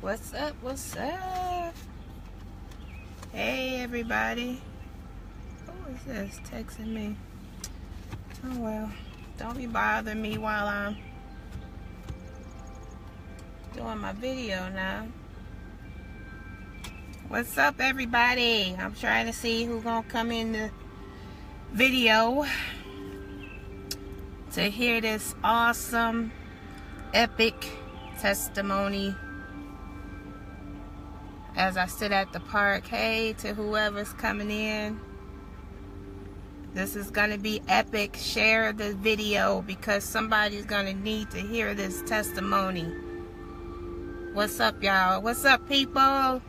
What's up? What's up? Hey, everybody. Who is this texting me? Oh, well. Don't be bothering me while I'm doing my video now. What's up, everybody? I'm trying to see who's gonna come in the video to hear this awesome, epic testimony as I sit at the park. Hey, to whoever's coming in, this is gonna be epic. Share the video because somebody's gonna need to hear this testimony. What's up, y'all? What's up, people?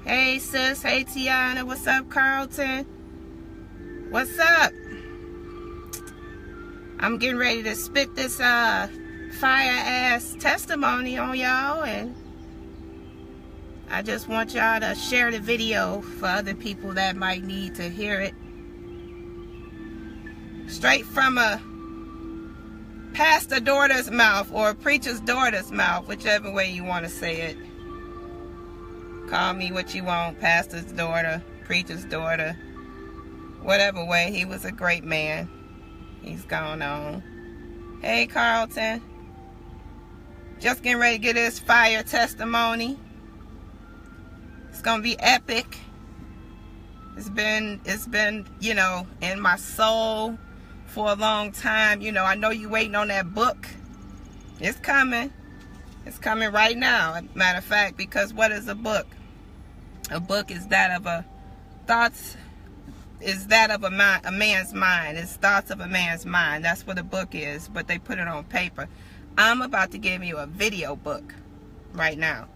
Hey, sis. Hey, Tiana. What's up, Carlton? What's up? I'm getting ready to spit this fire-ass testimony on y'all, and I just want y'all to share the video for other people that might need to hear it. Straight from a pastor daughter's mouth or a preacher's daughter's mouth, whichever way you want to say it. Call me what you want, pastor's daughter, preacher's daughter, whatever way. He was a great man. He's gone on. Hey, Carlton. Just getting ready to get his fire testimony. It's gonna be epic. It's been, you know, in my soul for a long time. You know, I know you waiting on that book. It's coming. It's coming right now. Matter of fact, because what is a book? A book is that of a thoughts. Is that of a man's mind. It's thoughts of a man's mind. That's what a book is, but they put it on paper. I'm about to give you a video book right now.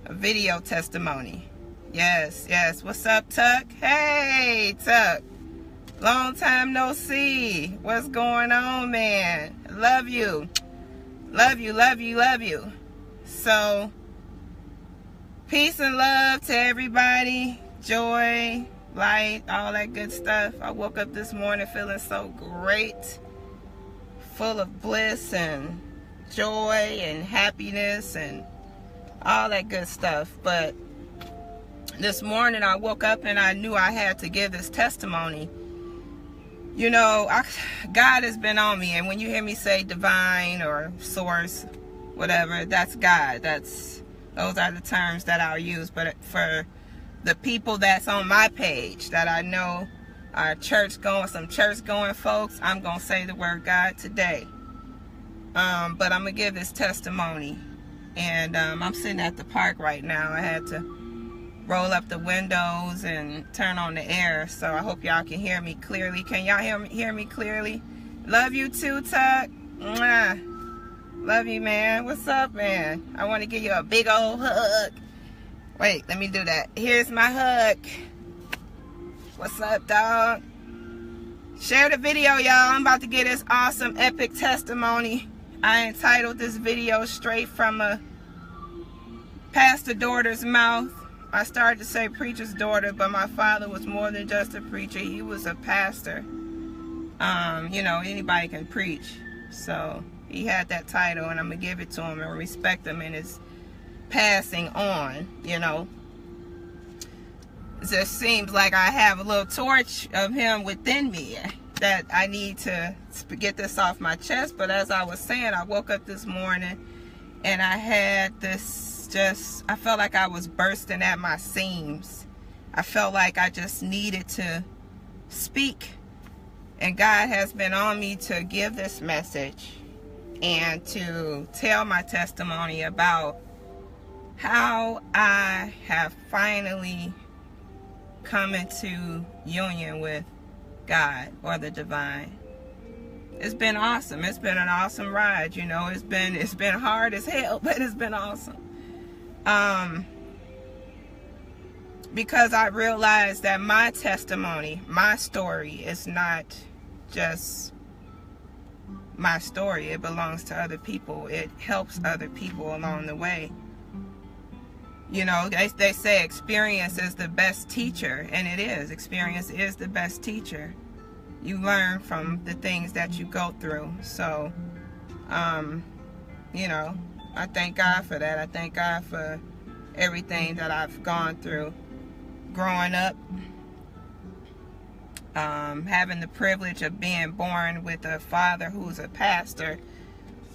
A video testimony. Yes, yes. What's up, Tuck? Hey, Tuck. Long time no see. What's going on, man? Love you. Love you, love you, love you. So, peace and love to everybody. Joy, light, all that good stuff. I woke up this morning feeling so great, full of bliss and joy and happiness and all that good stuff. But this morning I woke up and I knew I had to give this testimony. You know, God has been on me, and when you hear me say divine or source, whatever, that's God. Those are the terms that I'll use. But for the people that's on my page that I know are some church going folks, I'm gonna say the word God today. But I'm gonna give this testimony, and I'm sitting at the park right now. I had to roll up the windows and turn on the air, so I hope y'all can hear me clearly. Can y'all hear me clearly? Love you too, Tuck. Mwah. Love you, man. What's up, man? I want to give you a big old hug. Wait, let me do that. Here's my hug. What's up, dog? Share the video, y'all. I'm about to get this awesome, epic testimony. I entitled this video Straight from a Pastor Daughter's Mouth. I started to say preacher's daughter, but my father was more than just a preacher. He was a pastor. You know, anybody can preach. So he had that title, and I'm going to give it to him and respect him in his passing on. You know, it just seems like I have a little torch of him within me that I need to get this off my chest. But as I was saying, I woke up this morning and I had this I felt like I was bursting at my seams. I felt like I just needed to speak, and God has been on me to give this message and to tell my testimony about how I have finally come into union with God or the divine. It's been awesome. It's been an awesome ride. You know, it's been hard as hell, but it's been awesome. Because I realized that my testimony, my story, is not just my story. It belongs to other people. It helps other people along the way. You know, they say experience is the best teacher, and it is. Experience is the best teacher. You learn from the things that you go through. So, you know, I thank God for that. I thank God for everything that I've gone through growing up. Having the privilege of being born with a father who's a pastor,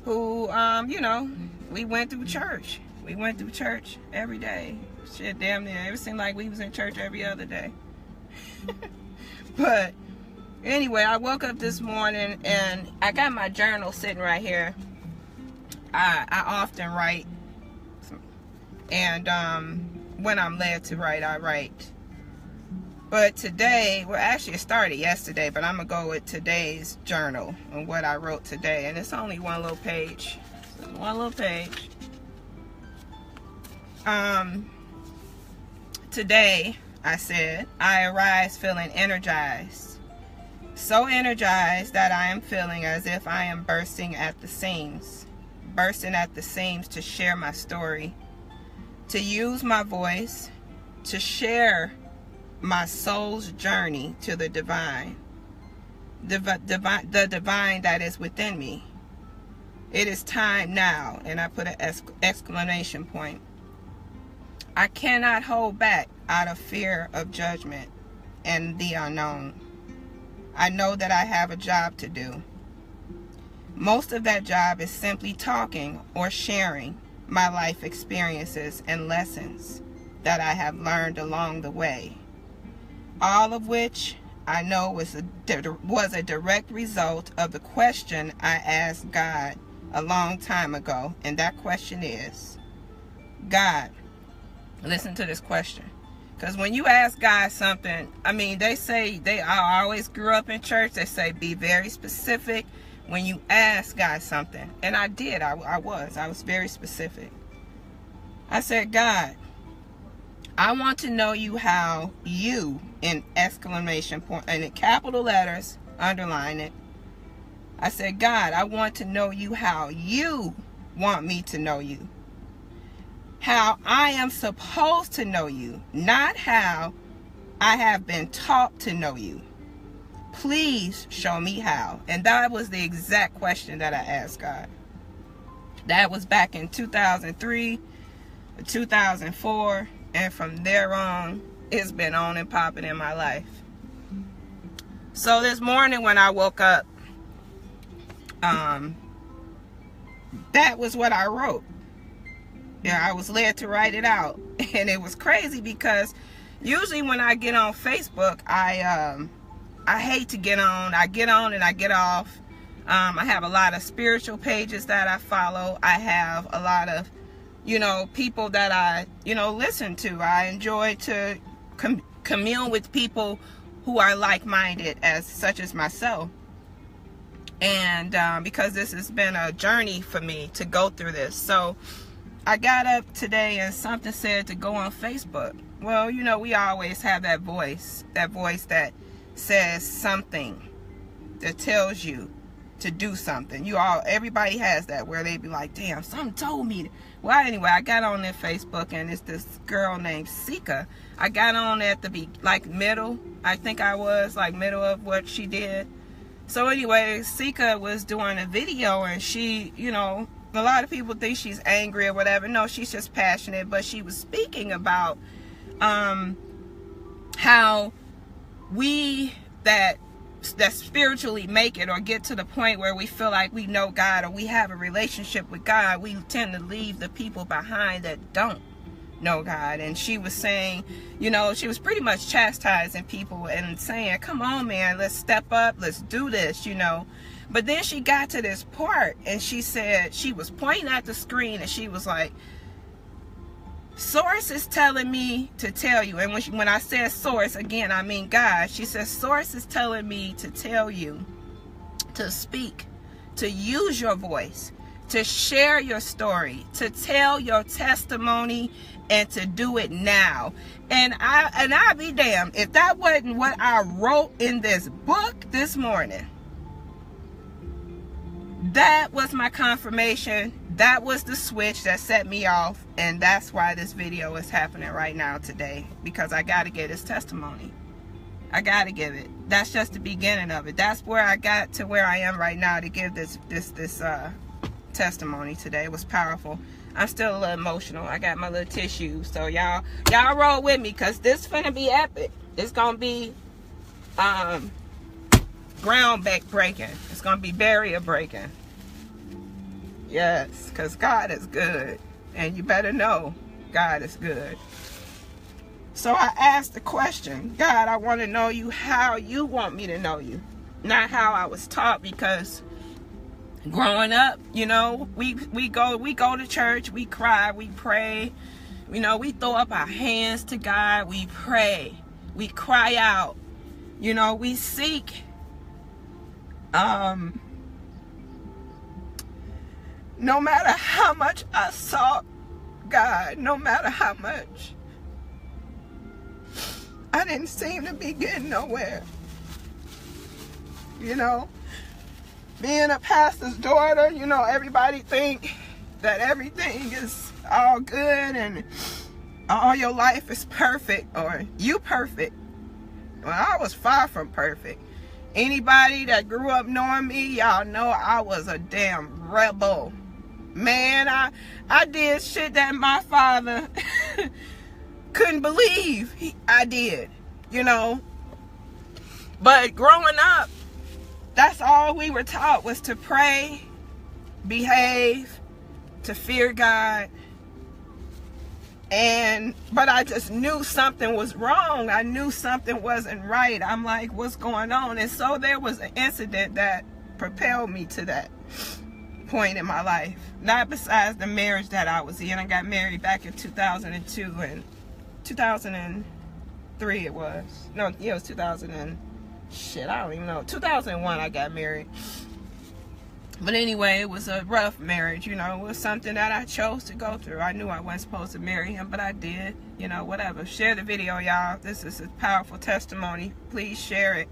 who, you know, we went through church. We went through church every day. Shit, damn near. It seemed like we was in church every other day. But anyway, I woke up this morning and I got my journal sitting right here. I often write, and when I'm led to write, I write. But today, well, actually it started yesterday, but I'm going to go with today's journal and what I wrote today. And it's only one little page. One little page. Today, I said, I arise feeling energized. So energized that I am feeling as if I am bursting at the seams. Bursting at the seams to share my story. To use my voice. To share my soul's journey to the divine. The divine that is within me. It is time now. And I put an exclamation point. I cannot hold back out of fear of judgment and the unknown. I know that I have a job to do. Most of that job is simply talking or sharing my life experiences and lessons that I have learned along the way. All of which I know was a direct result of the question I asked God a long time ago. And that question is, God, listen to this question. Because when you ask God something, I mean, they say, I always grew up in church, they say be very specific when you ask God something. And I did, I was very specific. I said, God, I want to know you how you, in exclamation point, and in capital letters, underline it. I said, God, I want to know you how you want me to know you. How I am supposed to know you, not how I have been taught to know you. Please show me how. And that was the exact question that I asked God. That was back in 2003, 2004, and from there on, it's been on and popping in my life. So this morning when I woke up, that was what I wrote. Yeah, I was led to write it out. And it was crazy because usually when I get on Facebook, I hate to get on. I get on and I get off. I have a lot of spiritual pages that I follow. I have a lot of, people that I, listen to. I enjoy to commune with people who are like-minded such as myself. And because this has been a journey for me to go through this. So I got up today and something said to go on Facebook. Well, we always have that voice that says something, that tells you to do something. Everybody has that, where they be like, damn, something told me. Well, anyway, I got on their Facebook, and it's this girl named Sika. I got on at the middle. I think I was middle of what she did. So anyway, Sika was doing a video, and she, a lot of people think she's angry or whatever. No, she's just passionate. But she was speaking about how we that spiritually make it or get to the point where we feel like we know God or we have a relationship with God, we tend to leave the people behind that don't know God. And she was saying, she was pretty much chastising people and saying, come on, man, let's step up, let's do this, But then she got to this part and she said, she was pointing at the screen and she was like, source is telling me to tell you. And when I said source, again, I mean God. She says, source is telling me to tell you to speak, to use your voice, to share your story, to tell your testimony, and to do it now. And I'd be damned if that wasn't what I wrote in this book this morning. That was my confirmation. That was the switch that set me off. And that's why this video is happening right now today. Because I got to get his testimony. I got to give it. That's just the beginning of it. That's where I got to where I am right now to give this testimony today. It was powerful. I'm still a little emotional. I got my little tissue. So y'all roll with me, because this finna be epic. It's gonna be ground breaking. It's gonna be barrier breaking. Yes, because God is good. And you better know God is good. So I asked the question, God, I want to know you how you want me to know you. Not how I was taught, because growing up, you know, we go to church, we cry, we pray, you know, we throw up our hands to God, we pray, we cry out, you know, we seek no matter how much I sought God, no matter how much, I didn't seem to be getting nowhere. You know, being a pastor's daughter, you know, everybody think that everything is all good and all your life is perfect, or you perfect. Well, I was far from perfect. Anybody that grew up knowing me, y'all know I was a damn rebel. Man, I did shit that my father couldn't believe I did, you know. But growing up, that's all we were taught, was to pray, behave, to fear God. But I just knew something was wrong. I knew something wasn't right. I'm like, what's going on? And so there was an incident that propelled me to that point in my life. Not besides the marriage that I was in. I got married back in 2002 and 2003 it was. No, yeah, it was 2000 and shit, I don't even know. 2001 I got married. But anyway, it was a rough marriage, you know. It was something that I chose to go through. I knew I wasn't supposed to marry him, but I did. You know, whatever. Share the video, y'all. This is a powerful testimony. Please share it.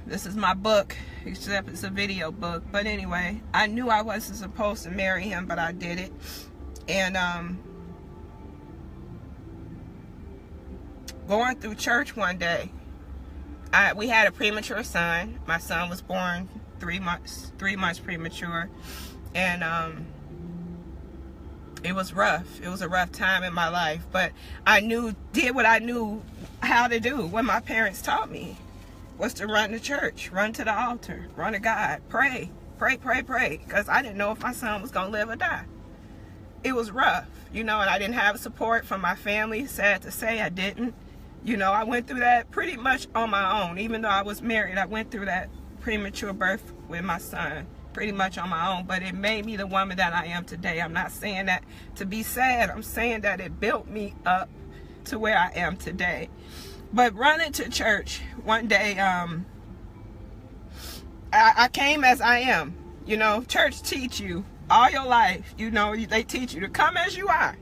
This is my book, except it's a video book. But anyway, I knew I wasn't supposed to marry him, but I did it. And going through church one day, we had a premature son. My son was born 3 months premature, and it was rough. It was a rough time in my life, but I did what I knew how to do. What my parents taught me was to run to church, run to the altar, run to God, pray, because I didn't know if my son was gonna live or die. It was rough, you know, and I didn't have support from my family. Sad to say, I didn't. You know, I went through that pretty much on my own. Even though I was married, I went through that premature birth with my son pretty much on my own. But it made me the woman that I am today. I'm not saying that to be sad. I'm saying that it built me up to where I am today. But running to church one day, I came as I am. You know, church teach you all your life. You know, they teach you to come as you are.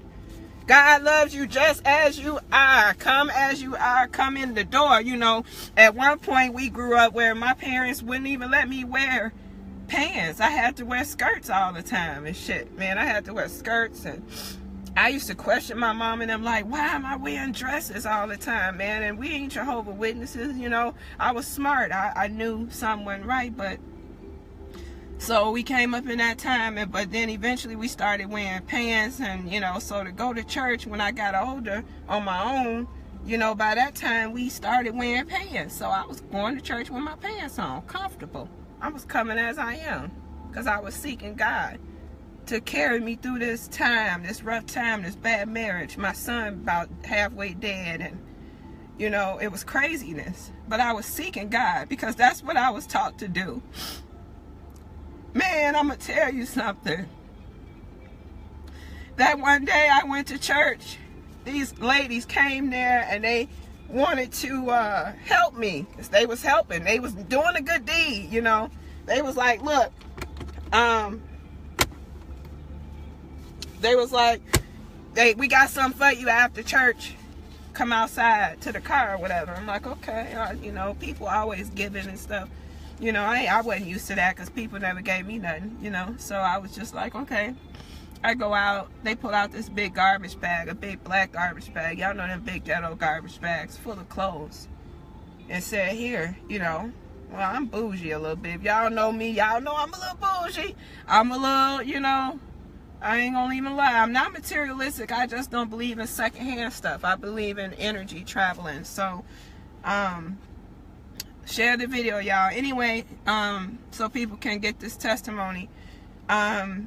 God loves you just as you are. Come as you are. Come in the door. You know, at one point we grew up where my parents wouldn't even let me wear pants. I had to wear skirts all the time and shit. Man, I had to wear skirts, and I used to question my mom and them like, why am I wearing dresses all the time, man? And we ain't Jehovah's Witnesses, you know. I was smart. I knew something wasn't right, but so we came up in that time, but then eventually we started wearing pants, and, you know, so to go to church when I got older on my own, you know, by that time we started wearing pants. So I was going to church with my pants on, comfortable. I was coming as I am, because I was seeking God to carry me through this time, this rough time, this bad marriage. My son about halfway dead, and, you know, it was craziness. But I was seeking God because that's what I was taught to do. Man, I'm going to tell you something. That one day I went to church. These ladies came there and they wanted to help me. Because they was helping. They was doing a good deed, you know. They was like, look. They was like, we got something for you after church. Come outside to the car or whatever. I'm like, okay. You know, people always giving and stuff. You know, I wasn't used to that because people never gave me nothing, you know. So I was just like, okay. I go out. They pull out this big garbage bag, a big black garbage bag. Y'all know them big ghetto garbage bags full of clothes. And said, here, you know, Well, I'm bougie a little bit. If y'all know me, y'all know I'm a little bougie. I'm a little, you know, I ain't gonna even lie. I'm not materialistic. I just don't believe in secondhand stuff. I believe in energy traveling. So, share the video, y'all. Anyway, so people can get this testimony. I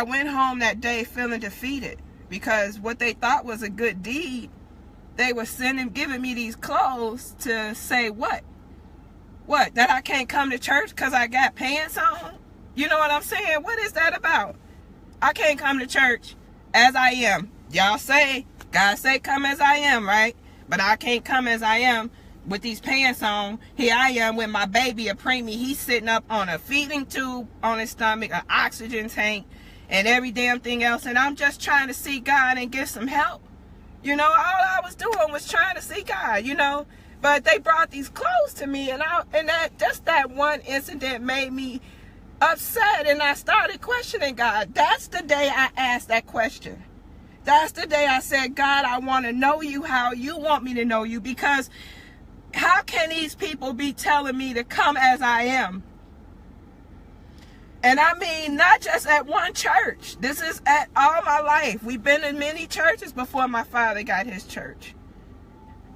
went home that day feeling defeated because what they thought was a good deed, they were giving me these clothes to say what? What? That I can't come to church because I got pants on? You know what I'm saying? What is that about? I can't come to church as I am. Y'all say, God say come as I am, right? But I can't come as I am with these pants on. Here I am with my baby, a preemie. He's sitting up on a feeding tube on his stomach, an oxygen tank, and every damn thing else. And I'm just trying to see God and get some help. You know, all I was doing was trying to see God, you know. But they brought these clothes to me, and that one incident made me upset, and I started questioning God. That's the day I asked that question. That's the day I said, God, I want to know you how you want me to know you, because how can these people be telling me to come as I am? And I mean, not just at one church. This is at all my life. We've been in many churches before my father got his church.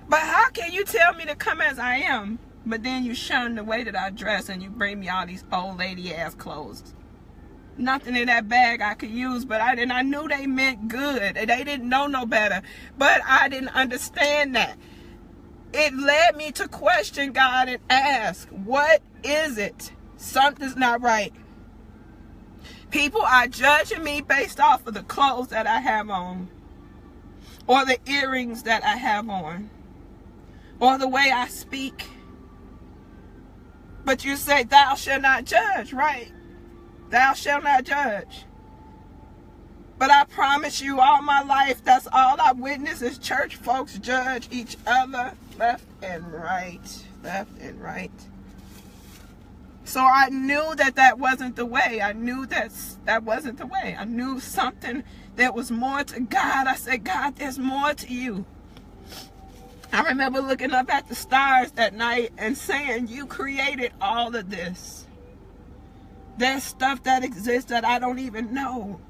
But how can you tell me to come as I am, but then you shun the way that I dress and you bring me all these old lady ass clothes? Nothing in that bag I could use, but I knew they meant good. They didn't know no better, but I didn't understand that. It led me to question God and ask, what is it? Something's not right. People are judging me based off of the clothes that I have on, or the earrings that I have on, or the way I speak. But you say, thou shalt not judge, right? Thou shalt not judge. But I promise you, all my life, that's all I witness is church folks judge each other left and right. Left and right. So I knew that wasn't the way. I knew that wasn't the way. I knew something that was more to God. I said, God, there's more to you. I remember looking up at the stars that night and saying, you created all of this. There's stuff that exists that I don't even know.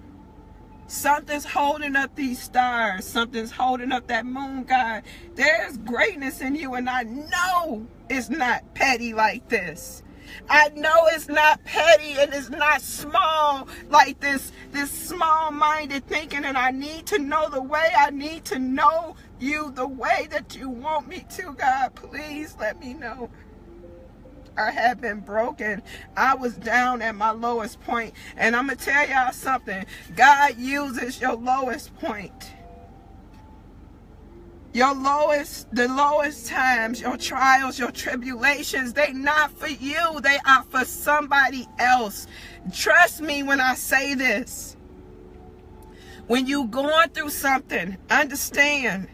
Something's holding up these stars. Something's holding up that moon, God. There's greatness in you, and I know it's not petty like this. I know it's not petty, and it's not small like this small-minded thinking, and I need to know the way. I need to know you the way that you want me to, God. Please let me know. I have been broken. I was down at my lowest point, and I'm going to tell y'all something. God uses your lowest point. The lowest times, your trials, your tribulations, they not for you. They are for somebody else. Trust me when I say this. When you going through something, understand.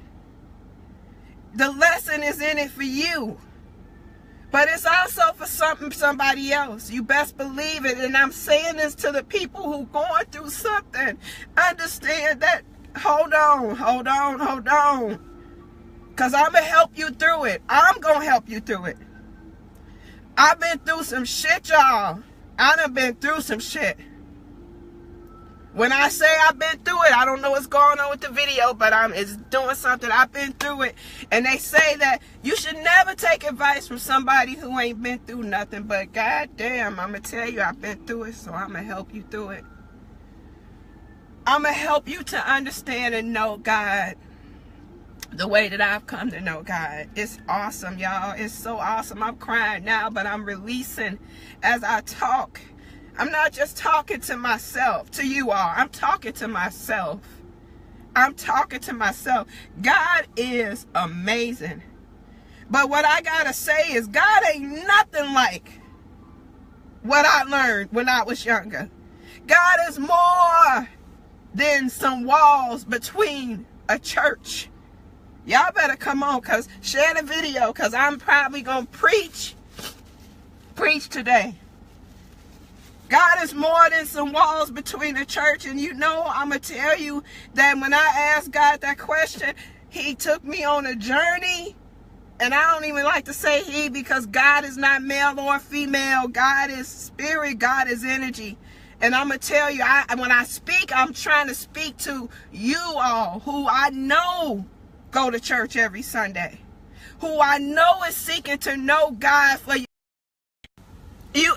The lesson is in it for you. But it's also for somebody else. You best believe it. And I'm saying this to the people who going through something. Understand that. Hold on. Because I'm going to help you through it. I'm going to help you through it. I've been through some shit, y'all. I done been through some shit. When I say I've been through it, I don't know what's going on with the video, but it's doing something. I've been through it. And they say that you should never take advice from somebody who ain't been through nothing. But goddamn, I'm going to tell you, I've been through it, so I'm going to help you through it. I'm going to help you to understand and know God the way that I've come to know God. It's awesome, y'all. It's so awesome. I'm crying now, but I'm releasing as I talk. I'm not just talking to myself, to you all. I'm talking to myself. I'm talking to myself. God is amazing. But what I gotta say is God ain't nothing like what I learned when I was younger. God is more than some walls between a church. Y'all better come on, because share the video, because I'm probably going to preach today. God is more than some walls between the church. And you know, I'm going to tell you that when I asked God that question, he took me on a journey And I don't even like to say he, because God is not male or female. God is spirit. God is energy. And I'm going to tell you, when I speak, I'm trying to speak to you all who I know go to church every Sunday, who I know is seeking to know God for you.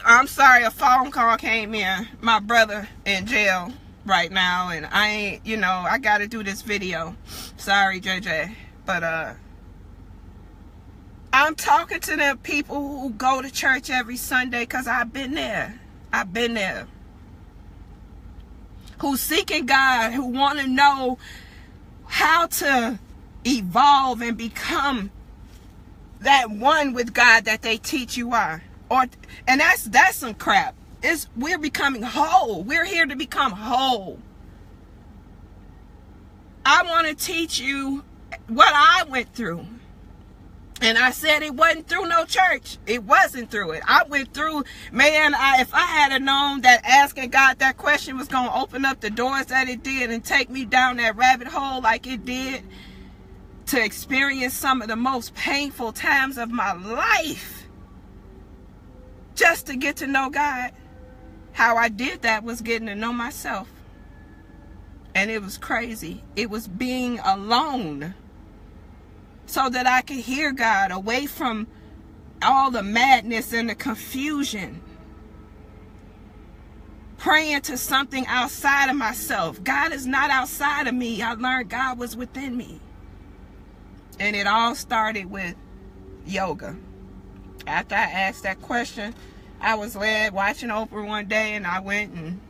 I'm sorry, a phone call came in. My brother in jail right now, and I ain't, I got to do this video. Sorry, JJ. But, I'm talking to them people who go to church every Sunday, because I've been there. I've been there. Who's seeking God, who want to know how to evolve and become that one with God that they teach you are. And that's some crap. We're becoming whole. We're here to become whole. I want to teach you what I went through. And I said it wasn't through no church. It wasn't through it. I went through, man, if I had known that asking God that question was going to open up the doors that it did and take me down that rabbit hole like it did, to experience some of the most painful times of my life, just to get to know God. How I did that was getting to know myself. And it was crazy. It was being alone, so that I could hear God, away from all the madness and the confusion. Praying to something outside of myself. God is not outside of me. I learned God was within me. And it all started with yoga. After I asked that question, I was led watching Oprah one day, and I went and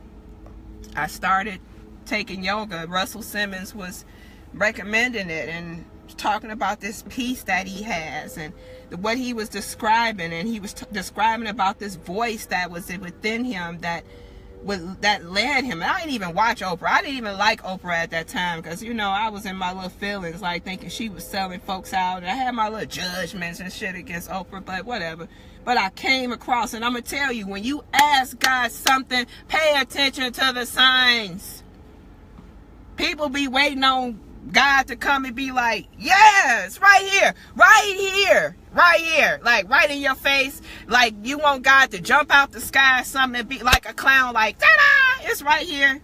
I started taking yoga. Russell Simmons was recommending it and talking about this peace that he has, and what he was describing, and he was describing about this voice that was within him that led him. And I didn't even watch Oprah. I didn't even like Oprah at that time, because I was in my little feelings, like thinking she was selling folks out, and I had my little judgments and shit against Oprah, but whatever. But I came across, and I'm gonna tell you, when you ask God something, pay attention to the signs. People be waiting on God to come and be like, yes, right here, right here, right here, like right in your face. Like you want God to jump out the sky, something, and be like a clown, like, ta-da, it's right here.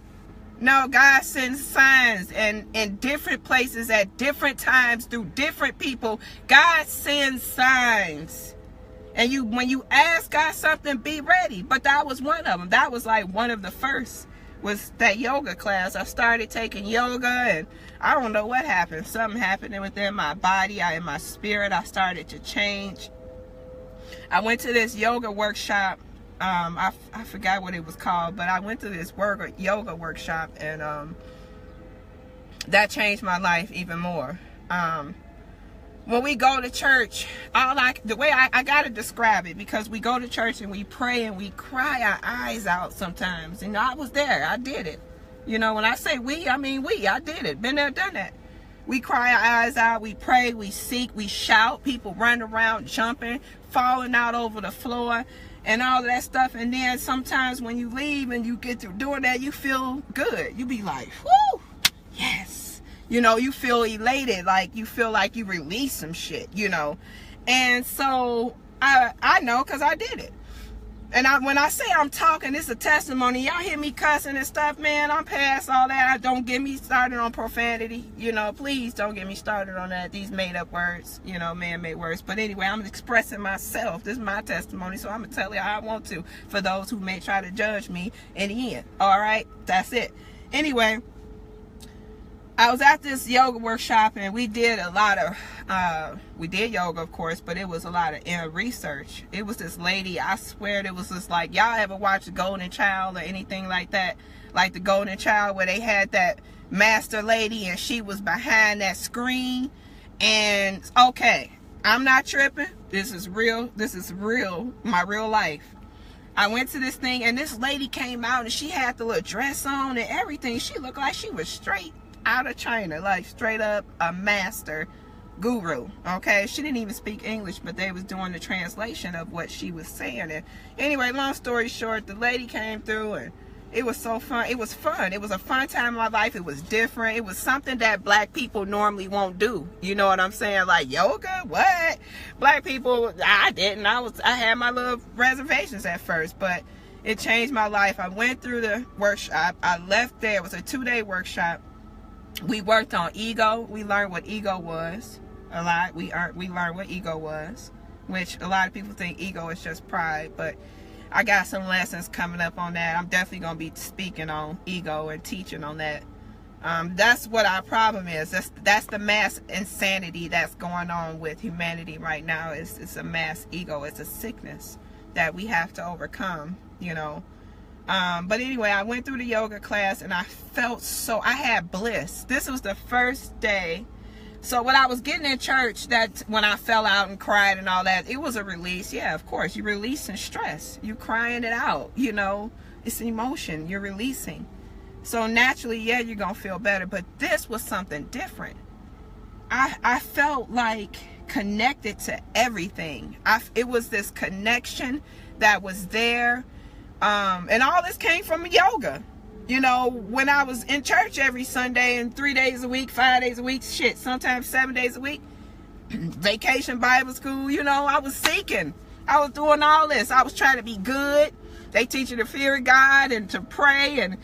No, God sends signs, and in different places at different times through different people. God sends signs. And when you ask God something, be ready. But that was one of them. That was like one of the first, was that yoga class. I started taking yoga, and I don't know what happened. Something happened within my body, in my spirit. I started to change. I went to this yoga workshop. I forgot what it was called, but I went to this yoga workshop, and that changed my life even more. When we go to church, the way I gotta describe it, because we go to church and we pray and we cry our eyes out sometimes. And I was there. I did it. When I say we, I mean we. I did it. Been there, done that. We cry our eyes out. We pray. We seek. We shout. People run around, jumping, falling out over the floor, and all that stuff. And then sometimes when you leave and you get through doing that, you feel good. You be like, whoo, yes. You feel elated, like you feel like you release some shit, And so I know, because I did it. And when I say I'm talking, it's a testimony. Y'all hear me cussing and stuff, man, I'm past all that. Don't get me started on profanity. Please don't get me started on that. These made up words, man-made words. But anyway, I'm expressing myself. This is my testimony, so I'm going to tell you how I want to, for those who may try to judge me in the end. All right? That's it. Anyway, I was at this yoga workshop, and we did a lot of, we did yoga, of course, but it was a lot of research. It was this lady, I swear it was just like, y'all ever watch The Golden Child or anything like that? Like The Golden Child, where they had that master lady, and she was behind that screen. And, okay, I'm not tripping. This is real. This is real, my real life. I went to this thing, and this lady came out, and she had the little dress on and everything. She looked like she was straight out of China, like straight up a master guru. Okay, she didn't even speak English, but they was doing the translation of what she was saying. And anyway, long story short, the lady came through, and It was so fun. It was fun. It was a fun time in my life. It was different. It was something that black people normally won't do. You know what I'm saying? Like yoga? What? Black people, I didn't. I had my little reservations at first, but it changed my life. I went through the workshop. I left there. It was a 2-day workshop. We worked on ego. We learned what ego was a lot. We learned what ego was, which a lot of people think ego is just pride, but I got some lessons coming up on that. I'm definitely going to be speaking on ego and teaching on that. That's what our problem is. That's the mass insanity that's going on with humanity right now. It's a mass ego. It's a sickness that we have to overcome, you know. But anyway, I went through the yoga class and I felt I had bliss. This was the first day. So when I was getting in church, that when I fell out and cried and all that, it was a release. Yeah, of course, you're releasing stress. You're crying it out, you know. It's an emotion you're releasing. So naturally, yeah, you're going to feel better. But this was something different. I felt like connected to everything. It was this connection that was there. And all this came from yoga. You know, when I was in church every Sunday and 3 days a week, 5 days a week, shit, sometimes 7 days a week, vacation Bible school, you know, I was seeking. I was doing all this. I was trying to be good. They teach you to fear God and to pray and,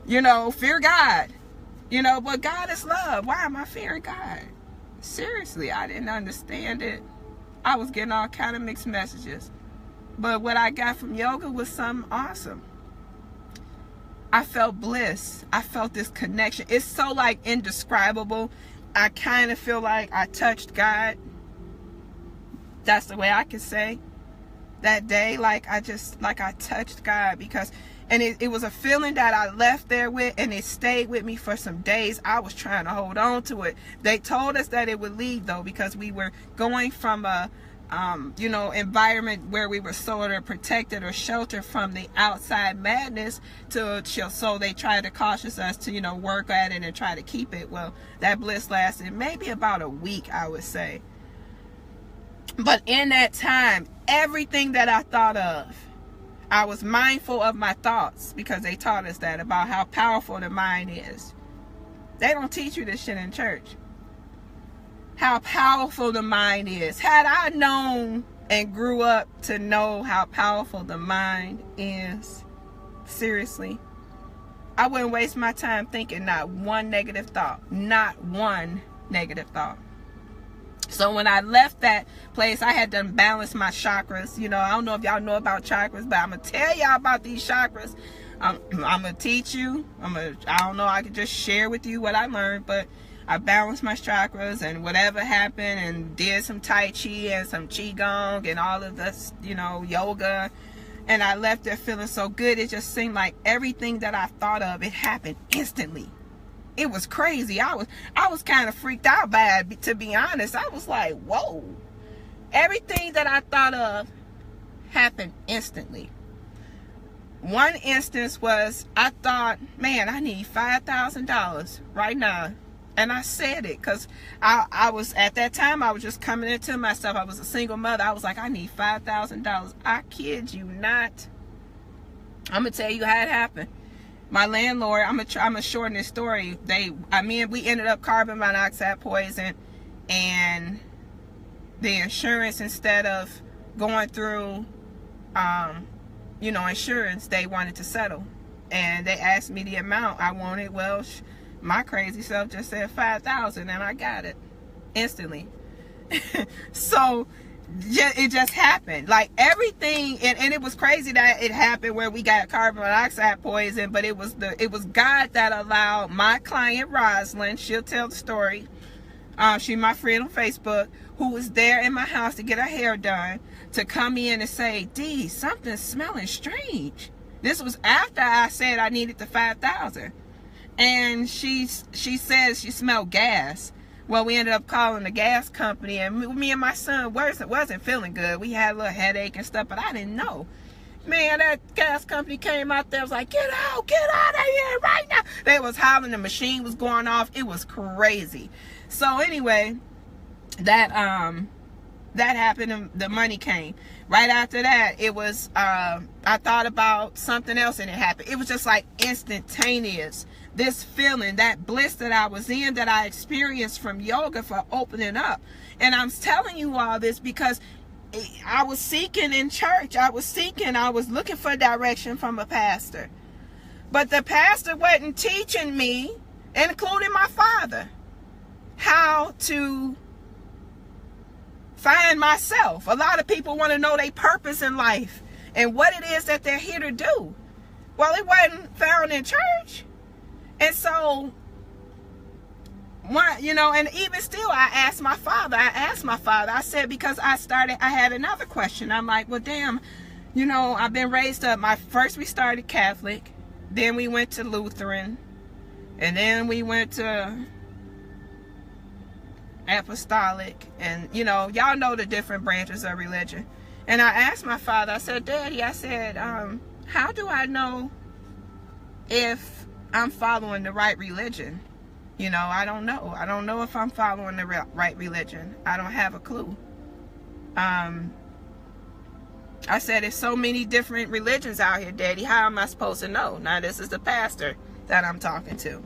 you know, fear God. You know, but God is love. Why am I fearing God? Seriously, I didn't understand it. I was getting all kind of mixed messages. But what I got from yoga was something awesome. I felt bliss. I felt this connection. It's so like indescribable. I kind of feel like I touched God. That's the way I could say that day. Like I touched God because, and it was a feeling that I left there with, and it stayed with me for some days. I was trying to hold on to it. They told us that it would leave though, because we were going from a you know, environment where we were sort of protected or sheltered from the outside madness so they tried to caution us to, you know, work at it and try to keep it. Well, that bliss lasted maybe about a week, I would say. But in that time, everything that I thought of, I was mindful of my thoughts, because they taught us that about how powerful the mind is. They don't teach you this shit in church. How powerful the mind is. Had I known and grew up to know how powerful the mind is, seriously, I wouldn't waste my time thinking not one negative thought. Not one negative thought. So when I left that place, I had to balance my chakras. You know, I don't know if y'all know about chakras, but I'm going to tell y'all about these chakras. I'm going to teach you. I don't know, I could just share with you what I learned, but I balanced my chakras, and whatever happened, and did some Tai Chi and some Qigong and all of this, you know, yoga. And I left there feeling so good. It just seemed like everything that I thought of, it happened instantly. It was crazy. I was kind of freaked out by it, to be honest. I was like, whoa. Everything that I thought of happened instantly. One instance was, I thought, man, I need $5,000 right now. And I said it because I was, at that time, I was just coming into myself. I was a single mother. I was like, I need $5,000. I kid you not. I'm going to tell you how it happened. My landlord, I'm gonna shorten this story. We ended up carbon monoxide poison, and the insurance, instead of going through, you know, insurance, they wanted to settle. And they asked me the amount I wanted. Well, my crazy self just said $5,000, and I got it instantly. So it just happened, like everything, and it was crazy that it happened where we got carbon monoxide poison. But it was God that allowed my client Rosalind, she'll tell the story, she's my friend on Facebook, who was there in my house to get her hair done, to come in and say, D, something's smelling strange. This was after I said I needed the $5,000. And she says she smelled gas. Well, we ended up calling the gas company, and me and my son wasn't feeling good. We had a little headache and stuff, but I didn't know. Man, that gas company came out there, was like, get out of here right now. They was hollering, the machine was going off. It was crazy. So anyway, that That happened and the money came. Right after that, it was, I thought about something else and it happened. It was just like instantaneous. This feeling, that bliss that I was in, that I experienced from yoga for opening up. And I'm telling you all this because I was seeking in church. I was looking for direction from a pastor. But the pastor wasn't teaching me, including my father, how to find myself. A lot of people want to know their purpose in life and what it is that they're here to do. Well, it wasn't found in church. And so, you know, and even still, I asked my father, I said, because I had another question. I'm like, well, damn, you know, I've been raised up. First we started Catholic, then we went to Lutheran, and then we went to Apostolic, and you know, y'all know the different branches of religion. And I asked my father, I said, Daddy, I said, how do I know if I'm following the right religion? You know, I don't know if I'm following the right religion. I don't have a clue. I said, there's so many different religions out here, Daddy, how am I supposed to know? Now this is the pastor that I'm talking to.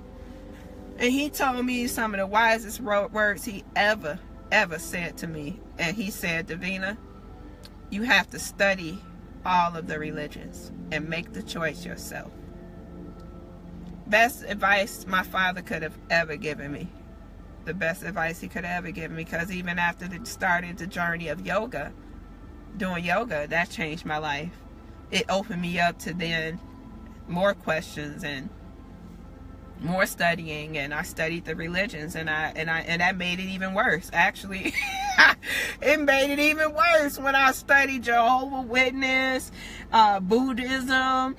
And he told me some of the wisest words he ever said to me. And he said, Davina, you have to study all of the religions and make the choice yourself. Best advice my father could have ever given me. The best advice he could have ever given me. Because even after started the journey of yoga, doing yoga, that changed my life. It opened me up to then more questions and more studying, and I studied the religions, and that made it even worse. Actually, it made it even worse when I studied Jehovah's Witness, Buddhism,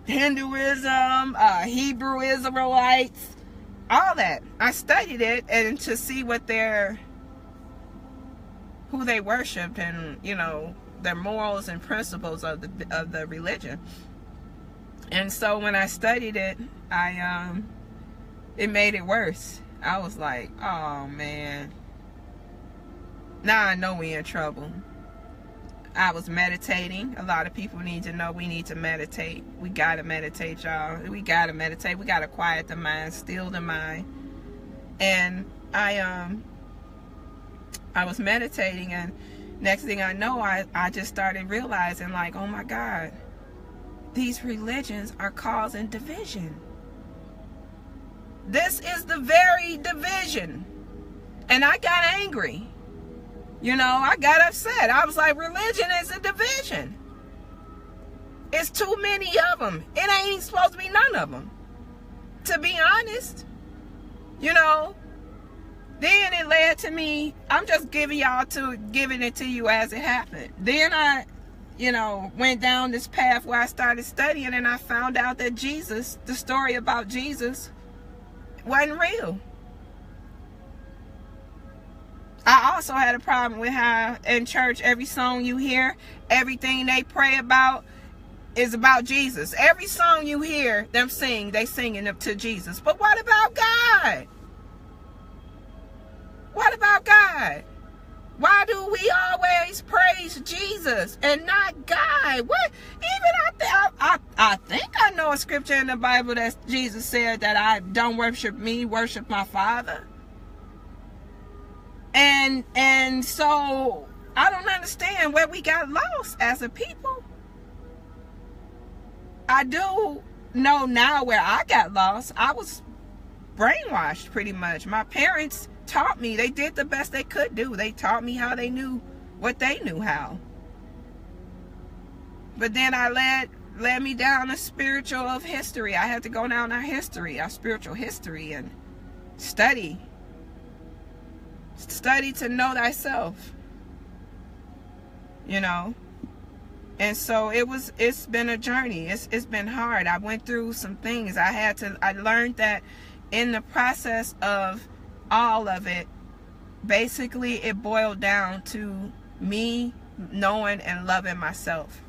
Hinduism, Hebrew Israelites, all that. I studied it, and to see what who they worshipped, and you know, their morals and principles of the religion. And so when I studied it, it made it worse. I was like, oh man, now I know we're in trouble. I was meditating. A lot of people need to know we need to meditate. We gotta meditate, y'all. We gotta meditate. We gotta quiet the mind, still the mind. And I was meditating, and next thing I know, I just started realizing, like, oh my God, these religions are causing division. This is the very division. And I got angry. You know, I got upset. I was like, religion is a division. It's too many of them. It ain't even supposed to be none of them. To be honest. You know, then it led to me, I'm just giving it to you as it happened. Then I, you know, went down this path where I started studying, and I found out that Jesus, the story about Jesus, wasn't real. I also had a problem with how in church every song you hear, everything they pray about is about Jesus. Every song you hear them sing, they singing up to Jesus. But what about God? What about God? Why do we always praise Jesus and not God? What? Even I think I know a scripture in the Bible that Jesus said that I don't worship me, worship my Father. And so I don't understand where we got lost as a people. I do know now where I got lost. I was brainwashed pretty much. My parents taught me. They did the best they could do. They taught me how they knew what they knew how. But then I led me down a spiritual of history. I had to go down our history, our spiritual history, and study to know thyself. You know. And so it's been a journey. It's been hard. I went through some things. I learned that in the process of all of it, basically it boiled down to me knowing and loving myself.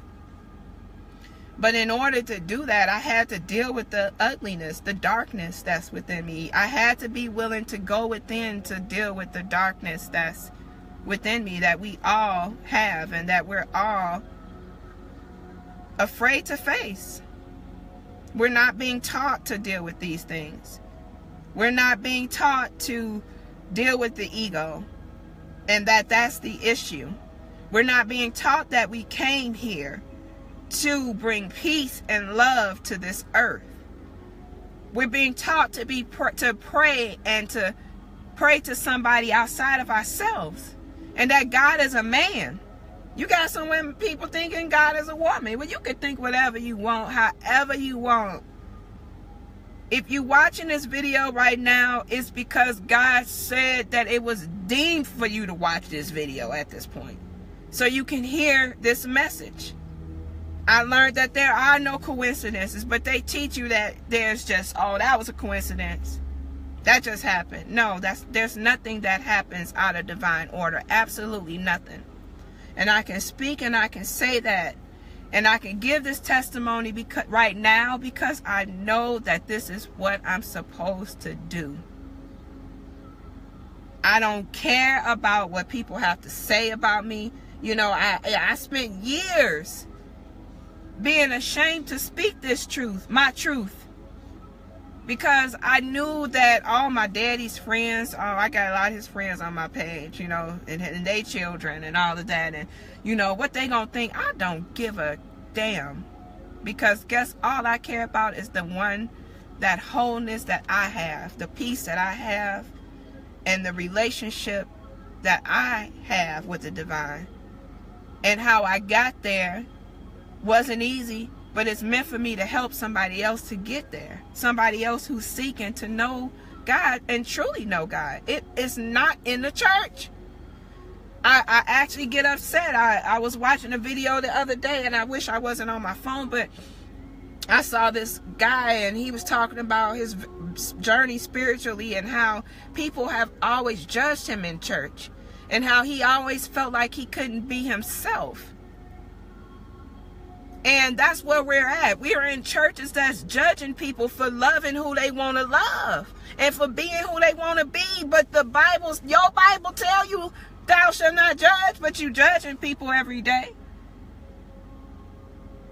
But in order to do that, I had to deal with the ugliness, the darkness that's within me. I had to be willing to go within to deal with the darkness that's within me, that we all have and that we're all afraid to face. We're not being taught to deal with these things. We're not being taught to deal with the ego, and that's the issue. We're not being taught that we came here to bring peace and love to this earth. We're being taught to pray and to pray to somebody outside of ourselves, and that God is a man. You got some women, people thinking God is a woman. Well, you can think whatever you want, however you want. If you're watching this video right now, it's because God said that it was deemed for you to watch this video at this point, so you can hear this message. I learned that there are no coincidences, but they teach you that there's just, oh, that was a coincidence. That just happened. No, there's nothing that happens out of divine order. Absolutely nothing. And I can speak and I can say that. And I can give this testimony right now because I know that this is what I'm supposed to do. I don't care about what people have to say about me. You know, I spent years being ashamed to speak this truth, my truth. Because I knew that all my daddy's friends, I got a lot of his friends on my page, you know, and they children and all of that. And, you know, what they gonna think, I don't give a damn. Because guess all I care about is that wholeness that I have, the peace that I have, and the relationship that I have with the divine. And how I got there wasn't easy, but it's meant for me to help somebody else to get there. Somebody else who's seeking to know God and truly know God. It is not in the church. I actually get upset. I was watching a video the other day, and I wish I wasn't on my phone, but I saw this guy, and he was talking about his journey spiritually and how people have always judged him in church and how he always felt like he couldn't be himself. And that's where we're at. We are in churches that's judging people for loving who they want to love and for being who they want to be. But your Bible tell you, thou shalt not judge, but you judging people every day.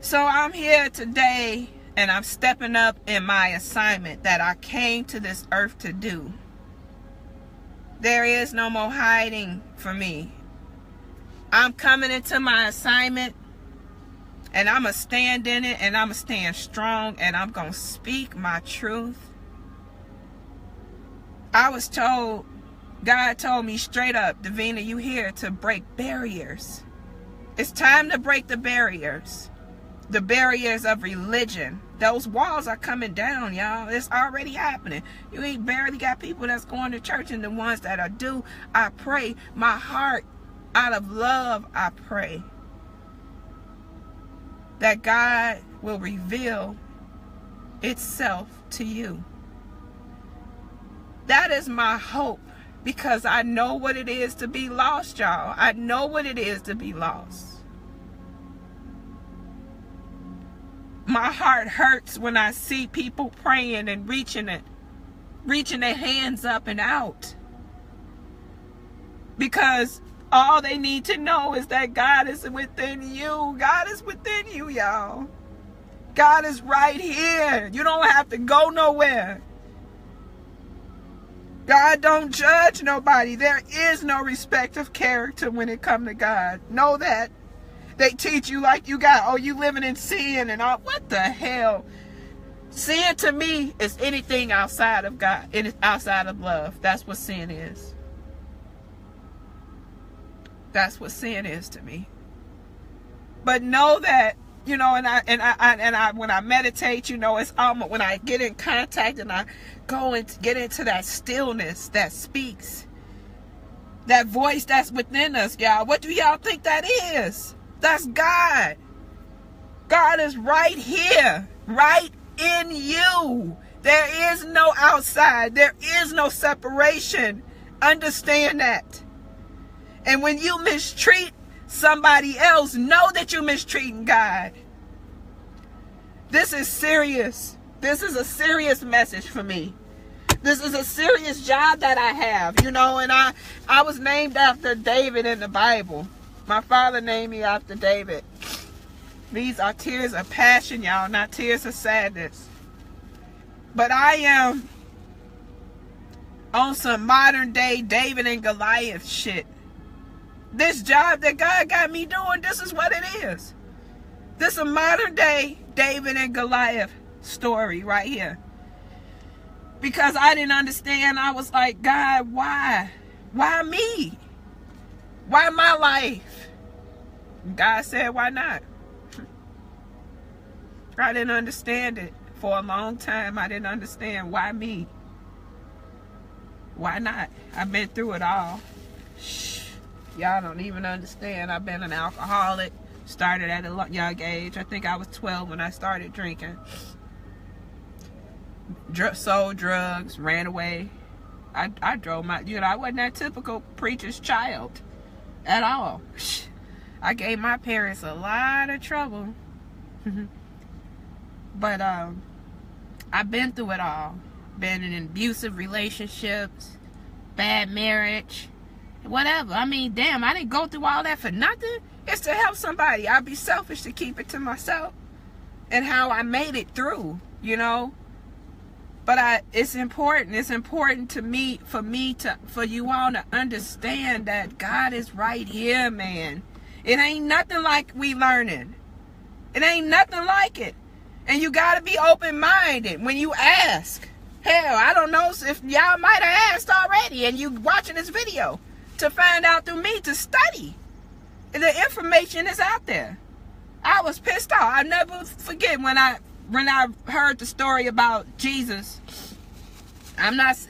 So I'm here today, and I'm stepping up in my assignment that I came to this earth to do. There is no more hiding for me. I'm coming into my assignment, and I'm going to stand in it, and I'm going to stand strong, and I'm going to speak my truth. I was told, God told me straight up, Davina, you here to break barriers. It's time to break the barriers. The barriers of religion. Those walls are coming down, y'all. It's already happening. You ain't barely got people that's going to church, and the ones that are due, I pray, my heart, out of love, I pray that God will reveal itself to you. That is my hope, because I know what it is to be lost, y'all. I know what it is to be lost. My heart hurts when I see people praying and reaching their hands up and out. Because all they need to know is that God is within you. God is within you, y'all. God is right here. You don't have to go nowhere. God don't judge nobody. There is no respect of character when it comes to God. Know that. They teach you like you living in sin and all. What the hell? Sin to me is anything outside of God. It is outside of love. That's what sin is. That's what sin is to me. But know that, you know, and I when I meditate, you know, it's almost when I get in contact and I go and get into that stillness that speaks, that voice that's within us, y'all. What do y'all think that is? That's God. God is right here, right in you. There is no outside. There is no separation. Understand that. And when you mistreat somebody else, know that you're mistreating God. This is serious. This is a serious message for me. This is a serious job that I have, you know, and I was named after David in the Bible. My father named me after David. These are tears of passion, y'all, not tears of sadness. But I am on some modern day David and Goliath shit. This job that God got me doing, this is what it is. This is a modern day David and Goliath story right here. Because I didn't understand. I was like, God, why? Why me? Why my life? God said, why not? I didn't understand it. For a long time, I didn't understand why me. Why not? I've been through it all. Shh. Y'all don't even understand. I've been an alcoholic. Started at a young age. I think I was 12 when I started drinking. Sold drugs, ran away. I drove my, you know, I wasn't that typical preacher's child at all. I gave my parents a lot of trouble. But I've been through it all. Been in abusive relationships, bad marriage, whatever. I mean, damn, I didn't go through all that for nothing. It's to help somebody. I'd be selfish to keep it to myself. And how I made it through, you know. But it's important. It's important to me, for you all to understand that God is right here, man. It ain't nothing like we learning. It ain't nothing like it. And you got to be open-minded when you ask. Hell, I don't know if y'all might have asked already and you watching this video to find out through me, to study. The information is out there. I was pissed off. I never forget when I heard the story about Jesus.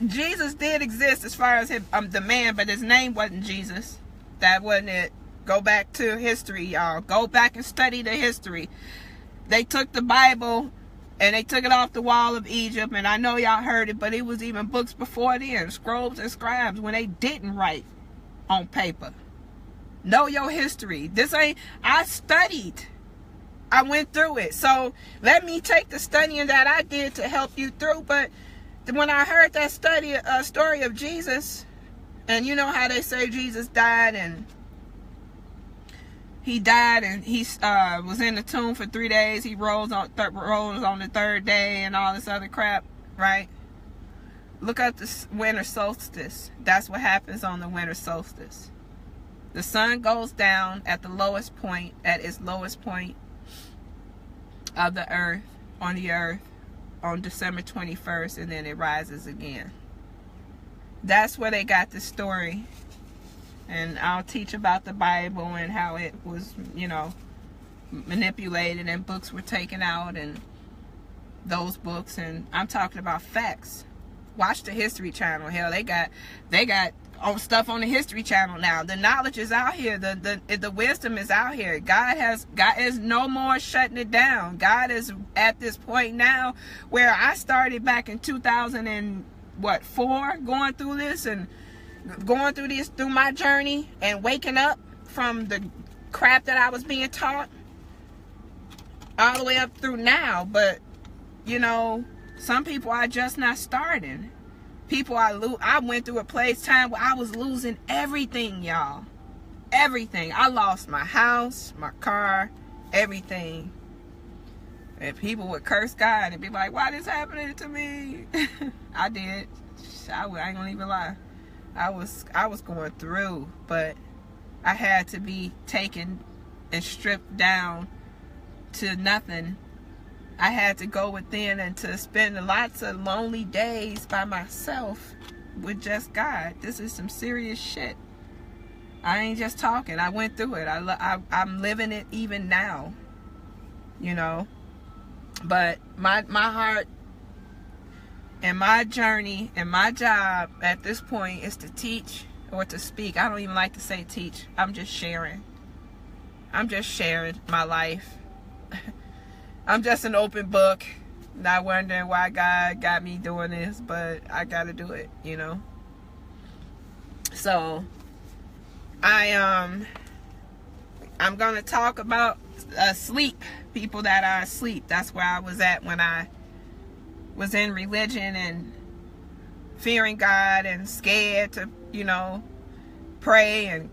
Jesus did exist as far as the man, but his name wasn't Jesus. That wasn't it. Go back to history, y'all. Go back and study the history. They took the Bible and they took it off the wall of Egypt, and I know y'all heard it, but it was even books before then, scrolls and scribes, when they didn't write on paper. Know your history. I studied. I went through it. So let me take the studying that I did to help you through. But when I heard that story of Jesus, and you know how they say Jesus died, and he was in the tomb for 3 days. He rose on the third day and all this other crap, right? Look at the winter solstice. That's what happens on the winter solstice. The sun goes down at its lowest point of the earth, on December 21st, and then it rises again. That's where they got the story. And I'll teach about the Bible and how it was, you know, manipulated and books were taken out, and those books. And I'm talking about facts. Watch the History Channel. Hell, they got stuff on the History Channel now. The knowledge is out here. The wisdom is out here. God is no more shutting it down. God is at this point now where I started back in 2004 going through this and going through my journey and waking up from the crap that I was being taught all the way up through now. But you know, some people are just not starting. I went through a time where I was losing everything, y'all. Everything. I lost my house, my car, everything. And people would curse God and be like, why this happening to me? I did. I ain't gonna even lie. I was going through, but I had to be taken and stripped down to nothing. I had to go within and to spend lots of lonely days by myself with just God. This is some serious shit. I ain't just talking. I went through it. I'm living it even now, you know. But my heart and my journey and my job at this point is to teach or to speak. I don't even like to say teach. I'm just sharing. I'm just sharing my life. I'm just an open book. Not wondering why God got me doing this, but I gotta do it, you know. So I'm gonna talk about asleep. People that are asleep. That's where I was at when I was in religion and fearing God and scared to, you know, pray, and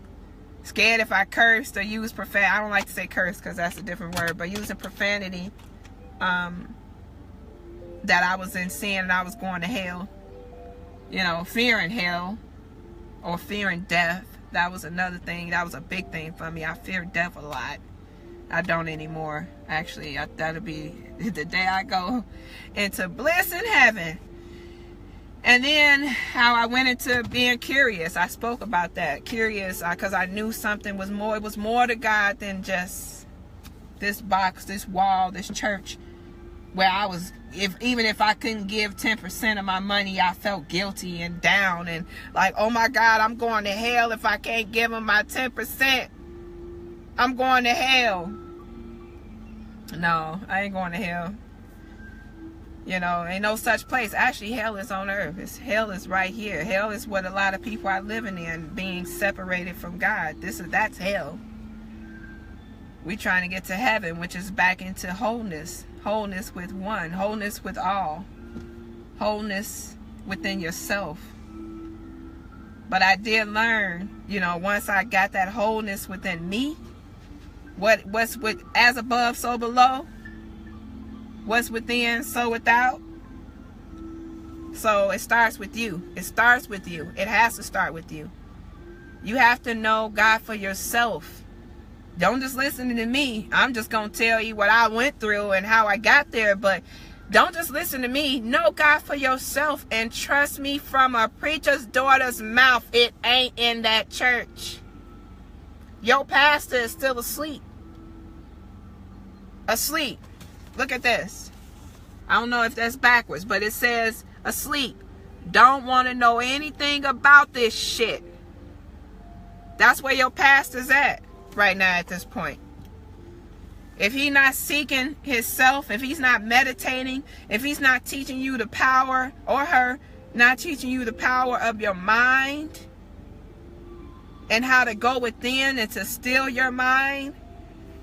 scared if I cursed or used profanity. I don't like to say curse because that's a different word, but using profanity, that I was in sin and I was going to hell. You know, fearing hell or fearing death. That was another thing. That was a big thing for me. I feared death a lot. I don't anymore. Actually, that'll be the day I go into bliss in heaven. And then how I went into being curious. I spoke about that. Curious because I knew something was more. It was more to God than just this box, this wall, this church, where I was, even if I couldn't give 10% of my money, I felt guilty and down and like, oh my God, I'm going to hell if I can't give them my 10%. I'm going to hell. No, I ain't going to hell. You know, ain't no such place. Actually, hell is on earth. Hell is right here. Hell is what a lot of people are living in, being separated from God. That's hell. We trying to get to heaven, which is back into wholeness. Wholeness with one. Wholeness with all. Wholeness within yourself. But I did learn, you know, once I got that wholeness within me, what's with as above, so below. What's within, so without. So it starts with you. It starts with you. It has to start with you. You have to know God for yourself. Don't just listen to me. I'm just going to tell you what I went through and how I got there. But don't just listen to me. Know God for yourself. And trust me, from a preacher's daughter's mouth, it ain't in that church. Your pastor is still asleep. Asleep. Look at this. I don't know if that's backwards, but it says asleep. Don't want to know anything about this shit. That's where your pastor's at right now at this point. If he's not seeking himself, if he's not meditating, if he's not teaching you the power, or her not teaching you the power of your mind and how to go within and to still your mind,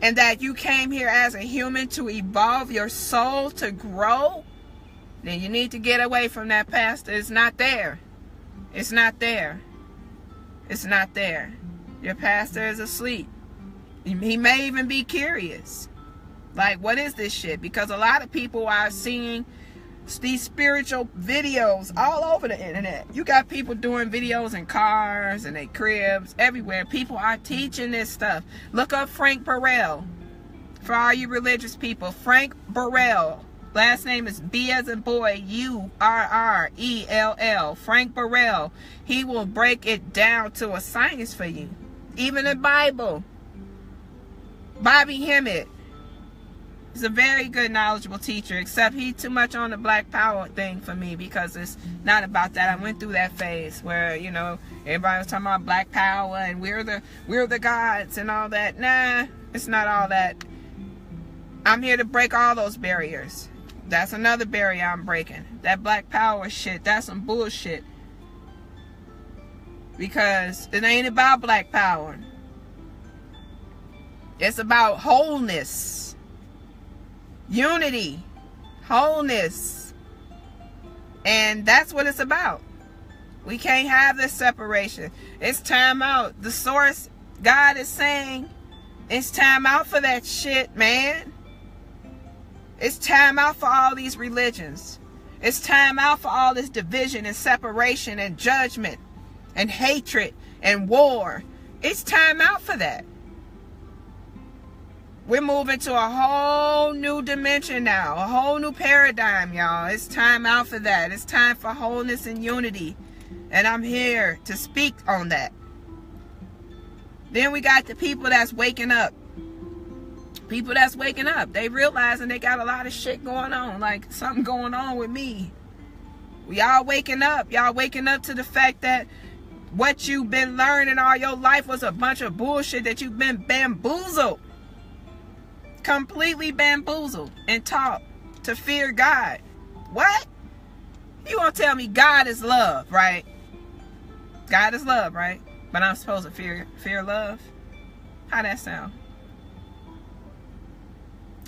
and that you came here as a human to evolve your soul, to grow, then you need to get away from that pastor. It's not there. It's not there. It's not there. Your pastor is asleep. He may even be curious. Like, what is this shit? Because a lot of people are seeing these spiritual videos all over the internet. You got people doing videos in cars and in cribs, everywhere. People are teaching this stuff. Look up Frank Burrell. For all you religious people, Frank Burrell. Last name is B as in boy, U-R-R-E-L-L. Frank Burrell. He will break it down to a science for you. Even the Bible. Bobby Hemmett. He's a very good, knowledgeable teacher, except he's too much on the black power thing for me, because it's not about that. I went through that phase where, you know, everybody was talking about black power and we're the gods and all that. Nah, it's not all that. I'm here to break all those barriers. That's another barrier I'm breaking. That black power shit, that's some bullshit. Because it ain't about black power. It's about wholeness. Unity, wholeness, and that's what it's about. We can't have this separation. It's time out. The source, God is saying, it's time out for that shit, man. It's time out for all these religions. It's time out for all this division and separation and judgment and hatred and war. It's time out for that. We're moving to a whole new dimension now. A whole new paradigm, y'all. It's time out for that. It's time for wholeness and unity. And I'm here to speak on that. Then we got the people that's waking up. People that's waking up. They realizing they got a lot of shit going on. Like something going on with me. Y'all waking up. Y'all waking up to the fact that what you've been learning all your life was a bunch of bullshit, that you've been bamboozled. Completely bamboozled and taught to fear God. What? You gonna tell me God is love, right? God is love, right? But I'm supposed to fear love? How that sound?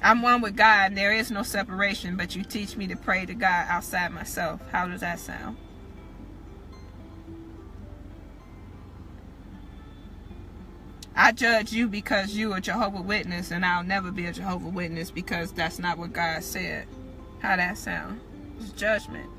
I'm one with God, and there is no separation, but you teach me to pray to God outside myself. How does that sound? I judge you because you are Jehovah's Witness, and I'll never be a Jehovah's Witness because that's not what God said. How that sound? It's judgment.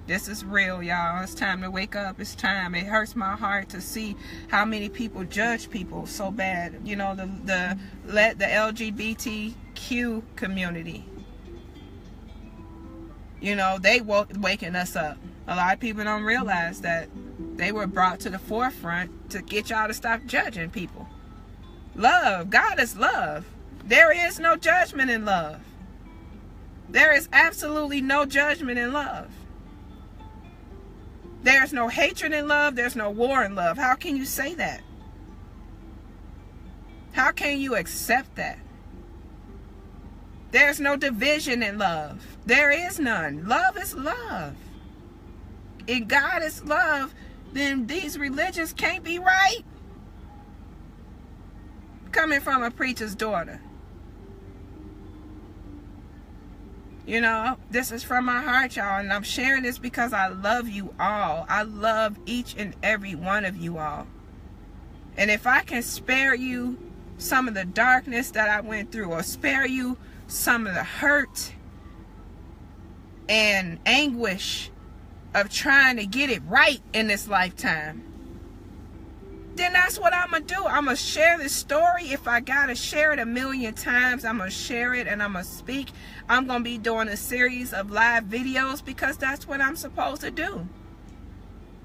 This is real, y'all. It's time to wake up. It's time. It hurts my heart to see how many people judge people so bad. You know, the LGBTQ community. You know, they waking us up. A lot of people don't realize that they were brought to the forefront to get y'all to stop judging people. Love. God is love. There is no judgment in love. There is absolutely no judgment in love. There's no hatred in love. There's no war in love. How can you say that? How can you accept that? There's no division in love. There is none. Love is love. If God is love, then these religions can't be right. Coming from a preacher's daughter. You know, this is from my heart, y'all, and I'm sharing this because I love you all. I love each and every one of you all. And if I can spare you some of the darkness that I went through, or spare you some of the hurt and anguish of trying to get it right in this lifetime, then that's what I'm going to do. I'm going to share this story. If I got to share it 1,000,000 times, I'm going to share it and I'm going to speak. I'm going to be doing a series of live videos because that's what I'm supposed to do.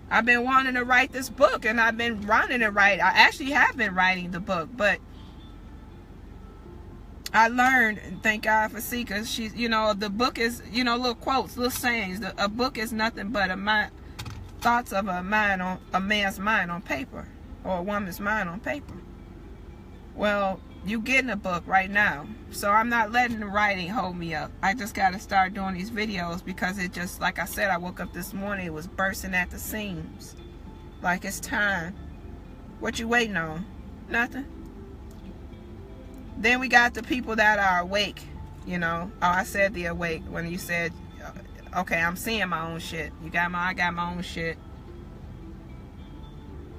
I've been wanting to write this book, and I've been running to write. I actually have been writing the book, but I learned, and thank God for Sika, she's, you know, the book is, you know, little quotes, little sayings. A book is nothing but thoughts of a man's mind on paper, or a woman's mind on paper. Well, you getting a book right now, so I'm not letting the writing hold me up. I just got to start doing these videos because it just, like I said, I woke up this morning, it was bursting at the seams. Like, it's time. What you waiting on? Nothing. Then we got the people that are awake, you know. Oh, I said the awake when you said, okay, I'm seeing my own shit. I got my own shit.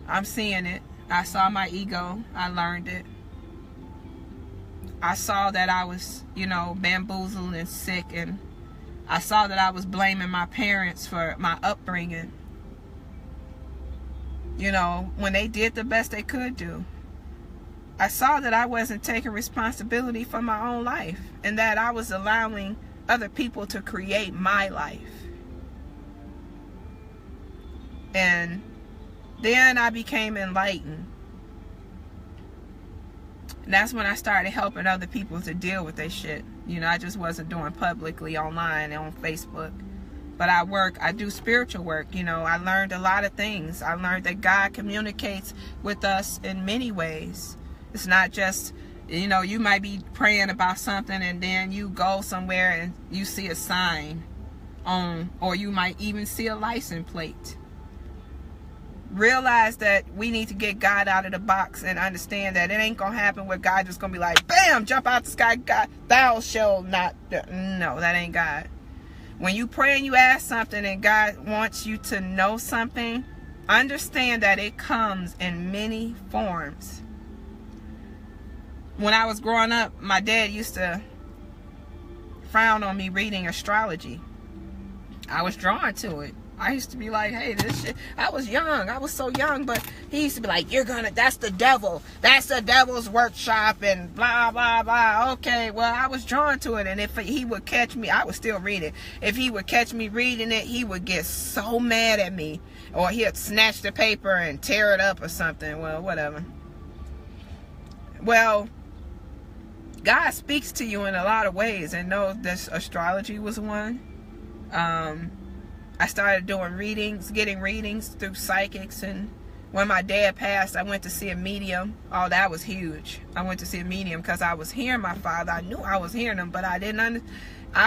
I'm seeing it. I saw my ego. I learned it. I saw that I was, you know, bamboozled and sick, and I saw that I was blaming my parents for my upbringing. You know, when they did the best they could do. I saw that I wasn't taking responsibility for my own life, and that I was allowing other people to create my life. And then I became enlightened. And that's when I started helping other people to deal with their shit. You know, I just wasn't doing publicly online and on Facebook. But I do spiritual work. You know, I learned a lot of things. I learned that God communicates with us in many ways. It's not just, you know, you might be praying about something and then you go somewhere and you see a sign on, or you might even see a license plate. Realize that we need to get God out of the box and understand that it ain't gonna happen where God just gonna be like, bam, jump out the sky, God, thou shall not. No, that ain't God. When you pray and you ask something and God wants you to know something, understand that it comes in many forms. When I was growing up, my dad used to frown on me reading astrology. I was drawn to it. I used to be like, hey, this shit. I was young. I was so young, but he used to be like, that's the devil. That's the devil's workshop and blah, blah, blah. Okay, well, I was drawn to it. And if he would catch me, I would still read it. If he would catch me reading it, he would get so mad at me. Or he'd snatch the paper and tear it up or something. Well, whatever. Well, God speaks to you in a lot of ways. And no, this astrology was one. I started doing readings, getting readings through psychics, and when my dad passed, I went to see a medium. Oh, that was huge. I went to see a medium because I was hearing my father. I knew I was hearing him, but I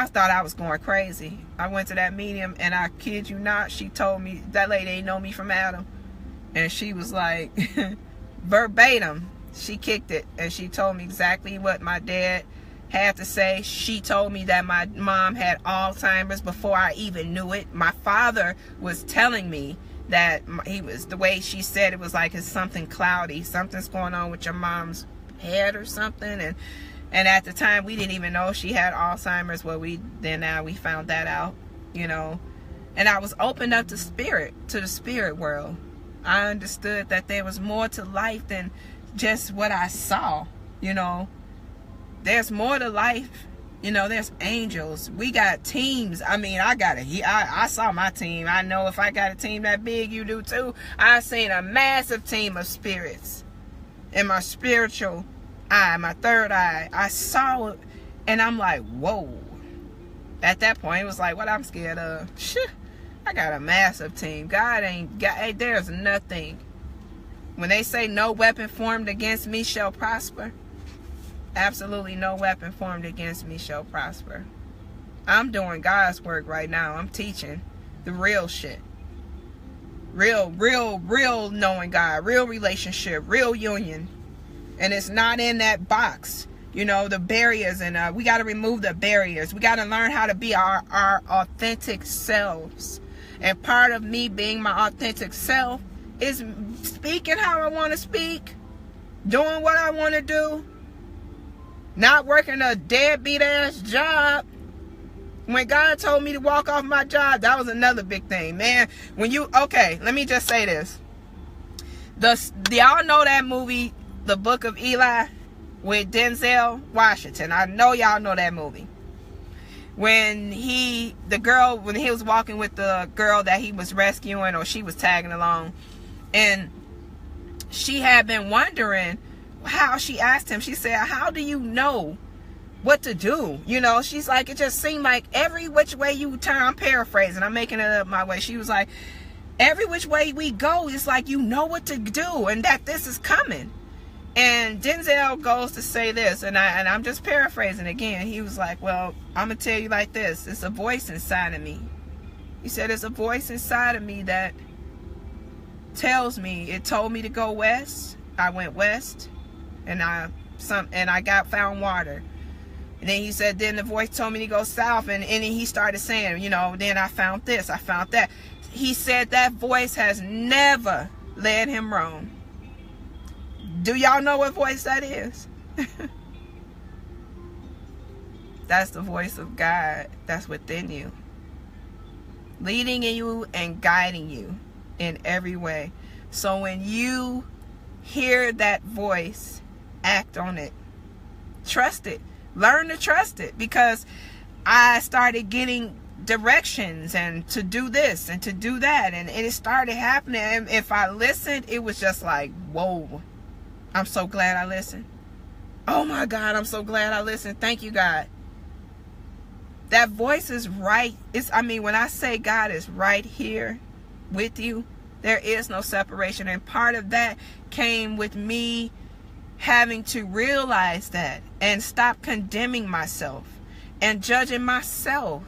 thought I was going crazy. I went to that medium, and I kid you not, she told me, that lady ain't know me from Adam. And she was like, verbatim, she kicked it, and she told me exactly what my dad had to say. She told me that my mom had Alzheimer's before I even knew it. My father was telling me that he was, the way she said it was like, it's something cloudy, something's going on with your mom's head or something. And at the time we didn't even know she had Alzheimer's. Well, now we found that out, you know. And I was opened up to the spirit world. I understood that there was more to life than just what I saw, you know. There's more to life, you know. There's angels. We got teams. I mean, I saw my team. I know if I got a team that big, you do too. I've seen a massive team of spirits in my spiritual eye, my third eye. I saw it, and I'm like, whoa. At that point, it was like, what I'm scared of? Shit, I got a massive team. God ain't got, hey, there's nothing. When they say no weapon formed against me shall prosper, absolutely no weapon formed against me shall prosper. I'm doing God's work right now. I'm teaching the real shit. Real knowing God, real relationship, real union. And it's not in that box, you know, the barriers. And we got to remove the barriers. We got to learn how to be our authentic selves. And part of me being my authentic self is speaking how I want to speak, doing what I want to do, not working a deadbeat ass job. When God told me to walk off my job, that was another big thing, man. Okay, let me just say this. Y'all know that movie, The Book of Eli, with Denzel Washington? I know y'all know that movie. When he was walking with the girl that he was rescuing, or she was tagging along, and she had been wondering how, she asked him, she said, how do you know what to do? You know, she's like, it just seemed like every which way you turn, I'm paraphrasing, I'm making it up my way. She was like, every which way we go, it's like you know what to do and that this is coming. And Denzel goes to say this, and I'm just paraphrasing again. He was like, well, I'm going to tell you like this. It's a voice inside of me. He said, it's a voice inside of me that tells me, it told me to go west. I went west, and I found water. And then he said, then the voice told me to go south, and he started saying, you know, then I found this, I found that. He said that voice has never led him wrong. Do y'all know what voice that is? That's the voice of God that's within you, leading you and guiding you in every way. So when you hear that voice, act on it. Trust it. Learn to trust it, because I started getting directions and to do this and to do that, and it started happening. And if I listened, it was just like, whoa, I'm so glad I listened. Oh my God, I'm so glad I listened. Thank you, God. That voice is right. When I say God is right here with you, there is no separation. And part of that came with me having to realize that and stop condemning myself and judging myself.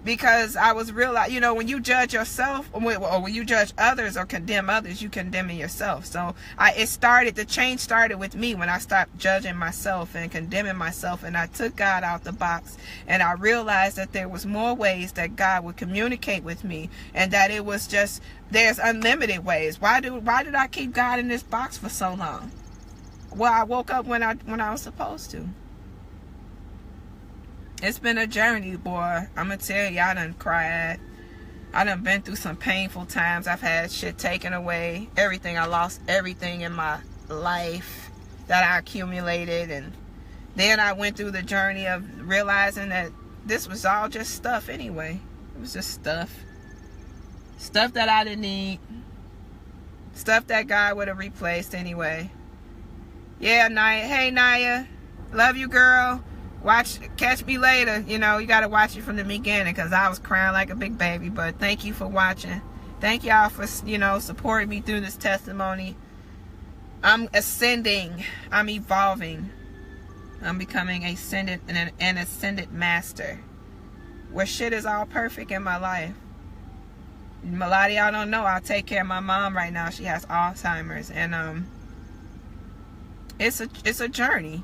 Because I was realizing, you know, when you judge yourself, or when you judge others or condemn others, you condemning yourself. So the change started with me when I stopped judging myself and condemning myself, and I took God out the box, and I realized that there was more ways that God would communicate with me, and that it was just, there's unlimited ways. Why did I keep God in this box for so long? Well, I woke up when I was supposed to. It's been a journey, boy. I'm going to tell you, I done cried. I done been through some painful times. I've had shit taken away. Everything. I lost everything in my life that I accumulated. And then I went through the journey of realizing that this was all just stuff anyway. It was just stuff. Stuff that I didn't need. Stuff that God would have replaced anyway. Yeah, Naya. Hey, Naya. Love you, girl. Catch me later. You know, you got to watch it from the beginning, because I was crying like a big baby. But thank you for watching. Thank y'all for, you know, supporting me through this testimony. I'm ascending. I'm evolving. I'm becoming an ascended master, where shit is all perfect in my life. A lot of y'all don't know, I take care of my mom right now. She has Alzheimer's, and it's a journey.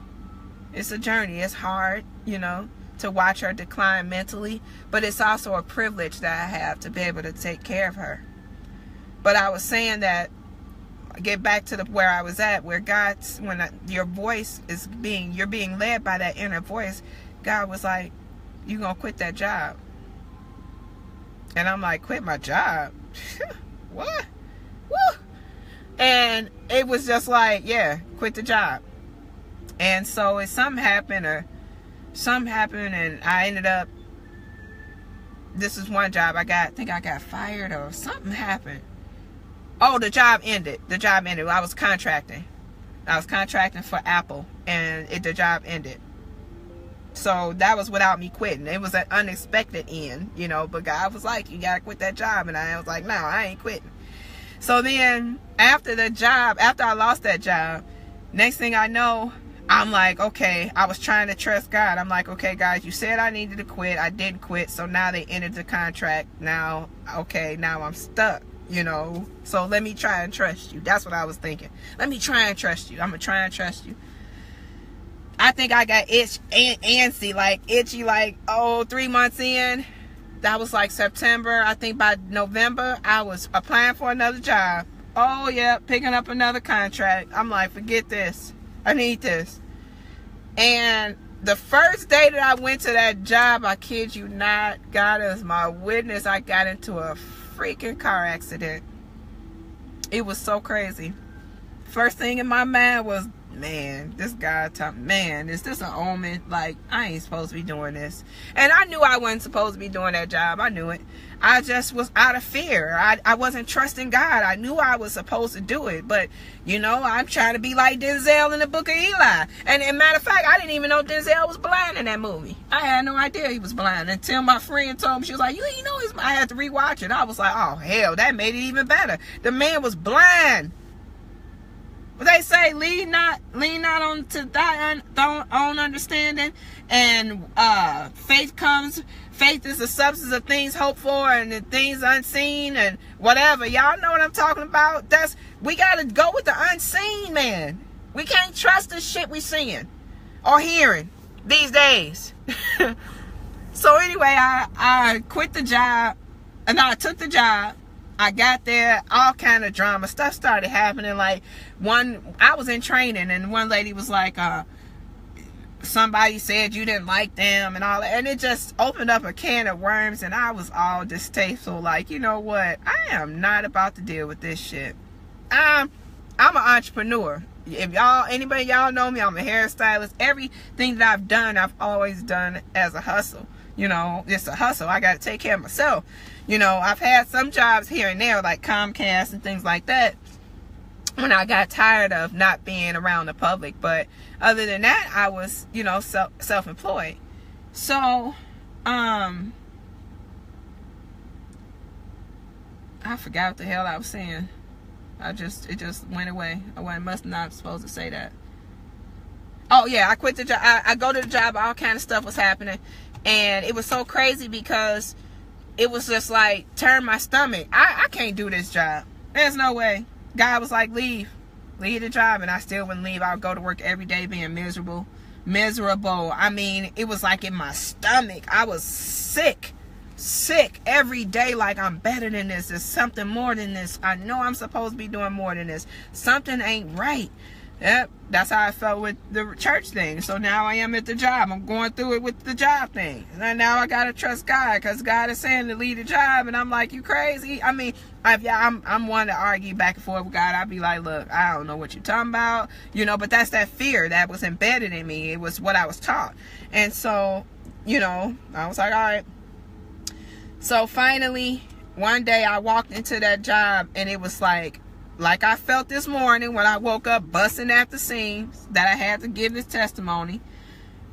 It's a journey. It's hard, you know, to watch her decline mentally, but it's also a privilege that I have to be able to take care of her. But I was saying that, get back to where I was at, where God's, your voice is you're being led by that inner voice. God was like, you gonna quit that job? And I'm like, quit my job? What? Woo! And it was just like, yeah, quit the job. And so something happened, and I ended up, this is one job I think I got fired, or something happened. Oh, the job ended. I was contracting for Apple, and the job ended. So that was without me quitting. It was an unexpected end, you know, but God was like, you gotta quit that job. And I was like, no, I ain't quitting. So then after I lost that job, next thing I know, I'm like, okay, I was trying to trust God. I'm like, okay, guys, you said I needed to quit. I didn't quit. So now they ended the contract. Now, okay, now I'm stuck, you know. So let me try and trust you. That's what I was thinking. Let me try and trust you. I'm going to try and trust you. I think I got antsy, like itchy, like, 3 months in. That was like September. I think by November, I was applying for another job. Oh, yeah, picking up another contract. I'm like, forget this. I need this. And the first day that I went to that job, I kid you not, God is my witness, I got into a freaking car accident. It was so crazy. First thing in my mind was, man, this guy, man, is this an omen? Like, I ain't supposed to be doing this. And I knew I wasn't supposed to be doing that job. I knew it. I just was out of fear. I wasn't trusting God. I knew I was supposed to do it. But, you know, I'm trying to be like Denzel in the Book of Eli. And as a matter of fact, I didn't even know Denzel was blind in that movie. I had no idea he was blind until my friend told me. She was like, you know, I had to rewatch it. I was like, oh, hell, that made it even better. The man was blind. They say, lean not on to thy own understanding, and faith is the substance of things hoped for and the things unseen and whatever. Y'all know what I'm talking about. We gotta go with the unseen, man. We can't trust the shit we seeing or hearing these days. So anyway, I quit the job, and I took the job. I got there, all kind of drama stuff started happening. Like, I was in training, and one lady was like, somebody said you didn't like them and all that, and it just opened up a can of worms, and I was all distasteful. Like, you know what? I am not about to deal with this shit. I'm an entrepreneur. If anybody y'all know me, I'm a hairstylist. Everything that I've done, I've always done as a hustle. You know, it's a hustle. I got to take care of myself. You know, I've had some jobs here and there, like Comcast and things like that, when I got tired of not being around the public. But other than that, I was, you know, self-employed. So, I forgot what the hell I was saying. It just went away. I must not supposed to say that. Oh yeah, I quit the job. I go to the job, all kind of stuff was happening. And it was so crazy because it was just like, turn my stomach. I can't do this job. There's no way. God was like, leave the job. And I still wouldn't leave. I would go to work every day being miserable. I mean, it was like in my stomach. I was sick every day. Like, I'm better than this. There's something more than this. I know I'm supposed to be doing more than this. Something ain't right. Yep, that's how I felt with the church thing. So now I am at the job. I'm going through it with the job thing. And now I got to trust God, because God is saying to leave the job. And I'm like, you crazy? I mean, I'm one to argue back and forth with God. I'd be like, look, I don't know what you're talking about. You know, but that's that fear that was embedded in me. It was what I was taught. And so, you know, I was like, all right. So finally, one day I walked into that job, and it was like I felt this morning when I woke up busting at the seams, that I had to give this testimony.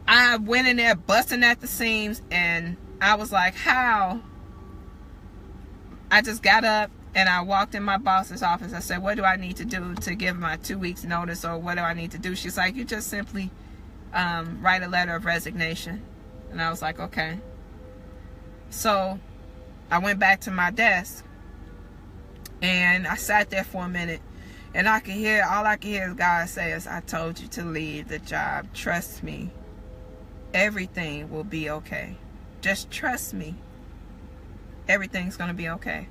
I went in there busting at the seams, and I was like, how? I just got up and I walked in my boss's office. I said, what do I need to do to give my 2 weeks notice, or what do I need to do? She's like, you just simply write a letter of resignation. And I was like, okay. So I went back to my desk, And I sat there for a minute, and all I could hear is God say is, I told you to leave the job. Trust me. Everything will be okay. Just trust me. Everything's going to be okay.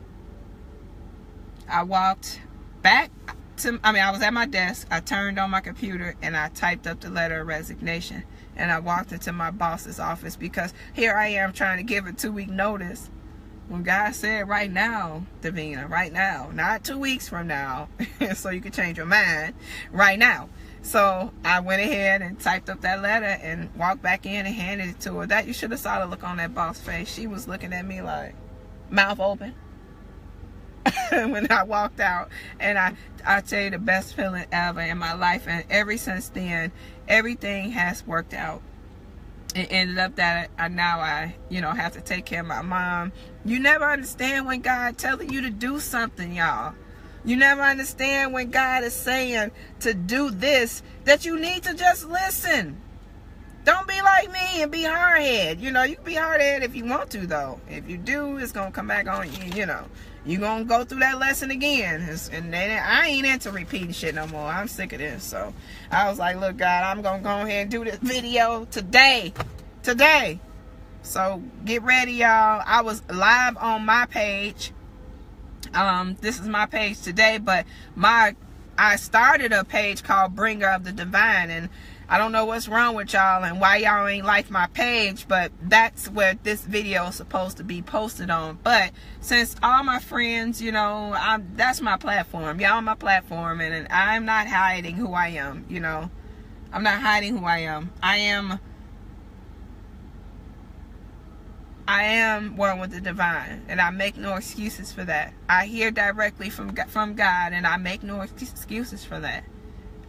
I walked back to, I was at my desk. I turned on my computer and I typed up the letter of resignation. And I walked into my boss's office, because here I am trying to give a 2-week notice. When God said right now, Davina, right now, not 2 weeks from now, so you can change your mind, right now. So I went ahead and typed up that letter and walked back in and handed it to her. That, you should have saw the look on that boss face. She was looking at me like, mouth open. When I walked out. And I tell you, the best feeling ever in my life. And ever since then, everything has worked out. It ended up that now I have to take care of my mom. You never understand when God telling you to do something, y'all. You never understand when God is saying to do this, that you need to just listen. Don't be like me and be hard-headed. You can be hard-headed if you want to, though. If you do, it's going to come back on you, You're going to go through that lesson again. And then I ain't into repeating shit no more. I'm sick of this. So I was like, look, God, I'm going to go ahead and do this video today. So get ready, y'all. I was live on my page. This is my page today, but I started a page called Bringer of the Divine, and I don't know what's wrong with y'all and why y'all ain't like my page, but that's where this video is supposed to be posted on. But since all my friends, that's my platform. Y'all my platform, and I'm not hiding who I am, I'm not hiding who I am. I am one with the divine, and I make no excuses for that. I hear directly from God, and I make no excuses for that.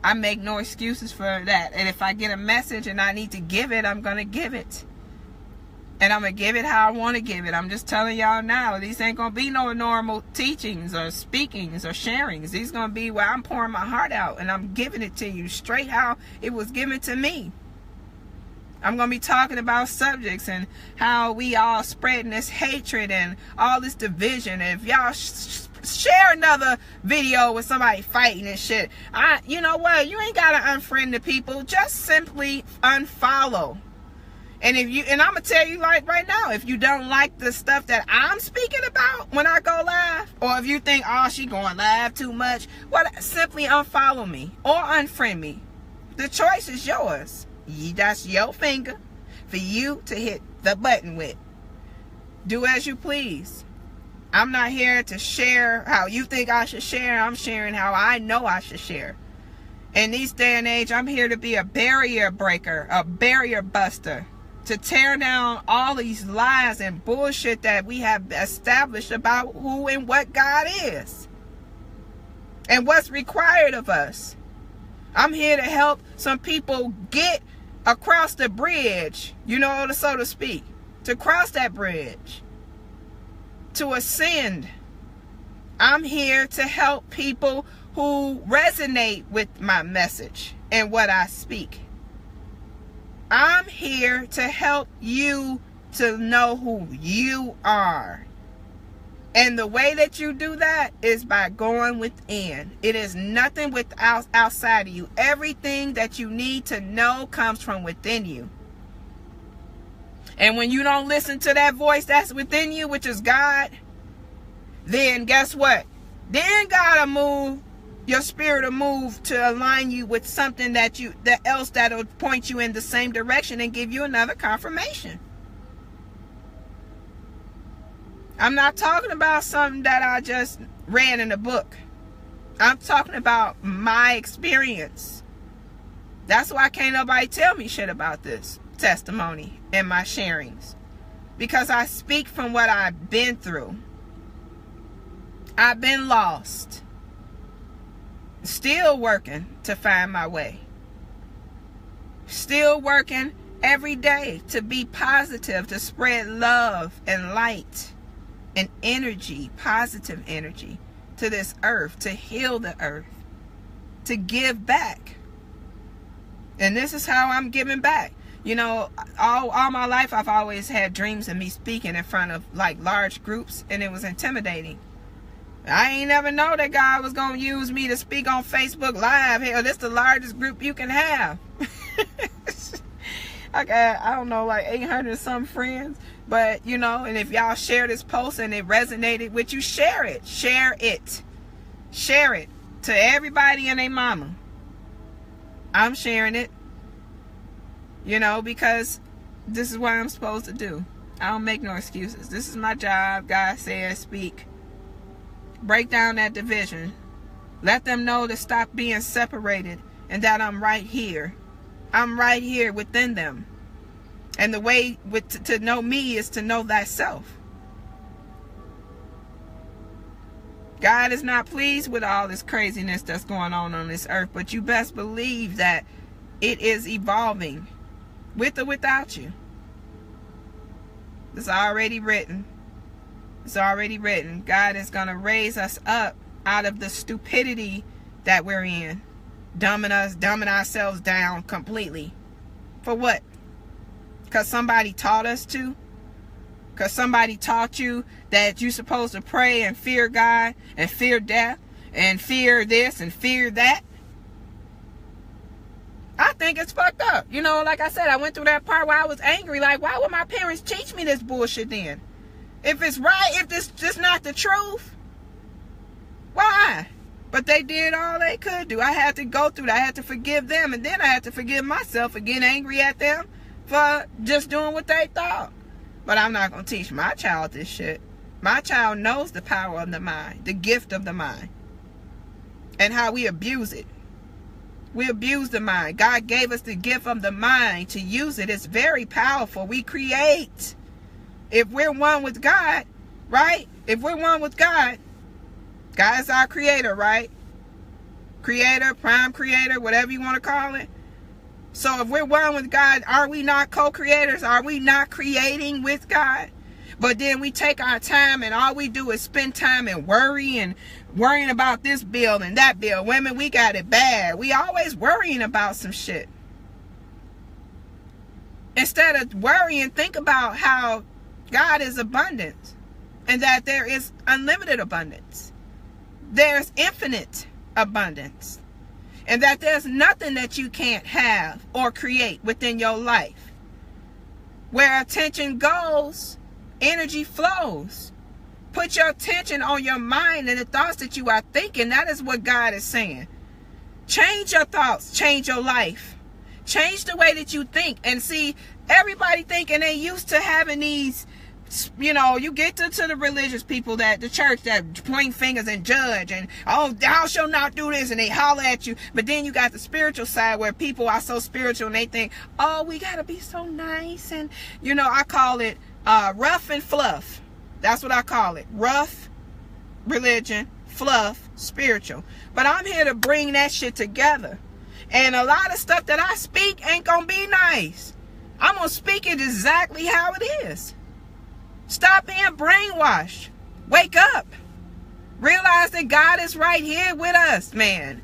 I make no excuses for that. And if I get a message and I need to give it, I'm going to give it. And I'm going to give it how I want to give it. I'm just telling y'all now, these ain't going to be no normal teachings or speakings or sharings. These going to be where I'm pouring my heart out, and I'm giving it to you straight how it was given to me. I'm going to be talking about subjects and how we all spreading this hatred and all this division. And if y'all share another video with somebody fighting and shit, you know what? You ain't got to unfriend the people. Just simply unfollow. And I'm going to tell you like right now, if you don't like the stuff that I'm speaking about when I go live, or if you think, oh, she going live too much, well, simply unfollow me or unfriend me. The choice is yours. That's your finger for you to hit the button with. Do as you please. I'm not here to share how you think I should share. I'm sharing how I know I should share. In this day and age, I'm here to be a barrier breaker, a barrier buster, to tear down all these lies and bullshit that we have established about who and what God is and what's required of us. I'm here to help some people get across the bridge, so to speak, to cross that bridge, to ascend. I'm here to help people who resonate with my message and what I speak. I'm here to help you to know who you are. And the way that you do that is by going within. It is nothing outside of you. Everything that you need to know comes from within you. And when you don't listen to that voice that's within you, which is God, then guess what? Then God will move, your spirit will move to align you with something that'll point you in the same direction and give you another confirmation. I'm not talking about something that I just read in a book. I'm talking about my experience. That's why can't nobody tell me shit about this testimony and my sharings. Because I speak from what I've been through. I've been lost. Still working to find my way. Still working every day to be positive, to spread love and light and energy, positive energy to this earth, to heal the earth, to give back. And this is how I'm giving back. All my life I've always had dreams of me speaking in front of like large groups, and it was intimidating. I ain't never know that God was going to use me to speak on Facebook Live. Hell, this is the largest group you can have. I got, I don't know, like 800 some friends. But, you know, and if y'all share this post and it resonated with you, share it. Share it. Share it to everybody and their mama. I'm sharing it. You know, because this is what I'm supposed to do. I don't make no excuses. This is my job. God says speak. Break down that division. Let them know to stop being separated and that I'm right here. I'm right here within them. And the way to know me is to know thyself. God is not pleased with all this craziness that's going on this earth, but you best believe that it is evolving with or without you. It's already written. It's already written. God is going to raise us up out of the stupidity that we're in. Dumbing ourselves down completely. For what? Because somebody taught us to? Because somebody taught you that you're supposed to pray and fear God and fear death and fear this and fear that? I think it's fucked up. You know, like I said, I went through that part where I was angry. Like, why would my parents teach me this bullshit then? If it's right, if this just not the truth, why? But they did all they could do. I had to go through that. I had to forgive them. And then I had to forgive myself for getting angry at them for just doing what they thought. But I'm not going to teach my child this shit. My child knows the power of the mind, the gift of the mind, and how we abuse it. We abuse the mind. God gave us the gift of the mind to use it. It's very powerful. We create. If we're one with God, right? If we're one with God, God is our creator, right? Creator, prime creator, whatever you want to call it. So if we're one with God, are we not co-creators? Are we not creating with God? But then we take our time and all we do is spend time and worrying about this bill and that bill. Women, we got it bad. We always worrying about some shit. Instead of worrying, think about how God is abundant and that there is unlimited abundance. There's infinite abundance. And that there's nothing that you can't have or create within your life. Where attention goes, energy flows. Put your attention on your mind and the thoughts that you are thinking. That is what God is saying. Change your thoughts. Change your life. Change the way that you think. And see, everybody thinking they used to having these, you know, you get to the religious people, that the church that point fingers and judge and, oh, thou shalt not do this, and they holler at you. But then you got the spiritual side where people are so spiritual and they think, oh, we got to be so nice. And, you know, I call it rough and fluff. That's what I call it. Rough religion, fluff spiritual. But I'm here to bring that shit together. And a lot of stuff that I speak ain't going to be nice. I'm going to speak it exactly how it is. Stop being brainwashed. Wake up. Realize that God is right here with us, man.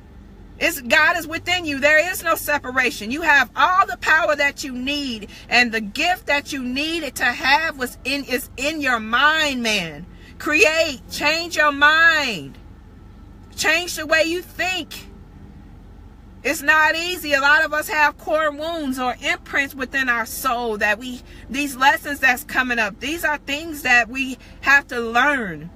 God is within you. There is no separation. You have all the power that you need, and the gift that you needed to have is in your mind, man. Create. Change your mind. Change the way you think. It's not easy. A lot of us have core wounds or imprints within our soul that these lessons that's coming up, these are things that we have to learn.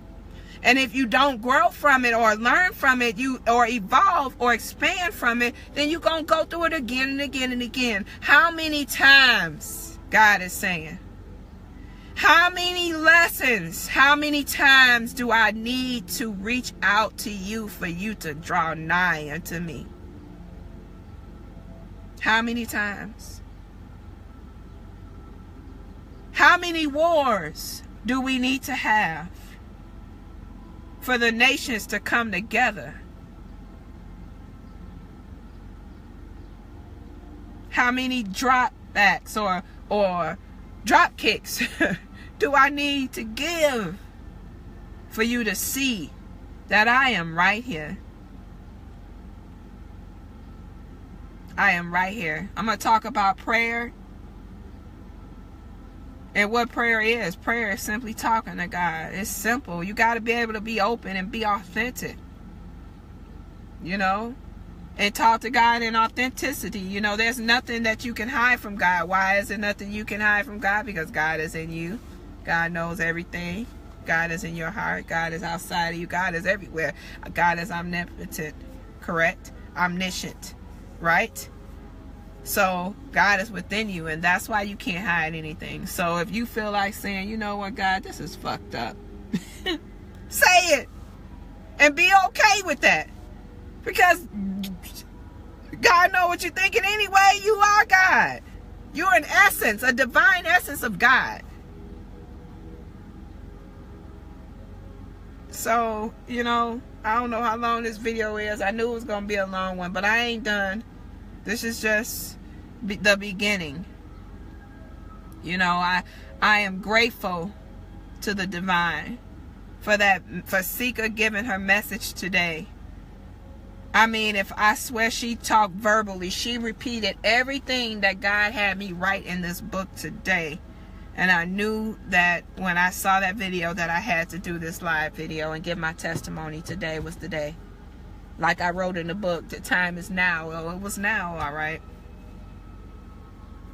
And if you don't grow from it or learn from it, or evolve or expand from it, then you're going to go through it again and again and again. How many times, God is saying? How many lessons, how many times do I need to reach out to you for you to draw nigh unto me? How many times? How many wars do we need to have for the nations to come together? How many dropbacks or drop kicks do I need to give for you to see that I am right here? I am right here. I'm going to talk about prayer And what prayer is simply talking to God. It's simple. You got to be able to be open and be authentic. You know? And talk to God in authenticity. You know, there's nothing that you can hide from God. Why is there nothing you can hide from God? Because God is in you. God knows everything. God is in your heart. God is outside of you. God is everywhere. God is omnipotent. Correct? Omniscient. Right? So God is within you, and that's why you can't hide anything. So if you feel like saying, you know what, God, this is fucked up, say it and be okay with that, because God knows what you're thinking anyway. You are God. You're an essence, a divine essence of God. So, you know, I don't know how long this video is. I knew it was going to be a long one, but I ain't done. This is just the beginning. You know, I am grateful to the divine for Sika giving her message today. I mean, if I swear she talked verbally, she repeated everything that God had me write in this book today. And I knew that when I saw that video that I had to do this live video and give my testimony. Today was the day. Like I wrote in the book, the time is now. Well, it was now, all right.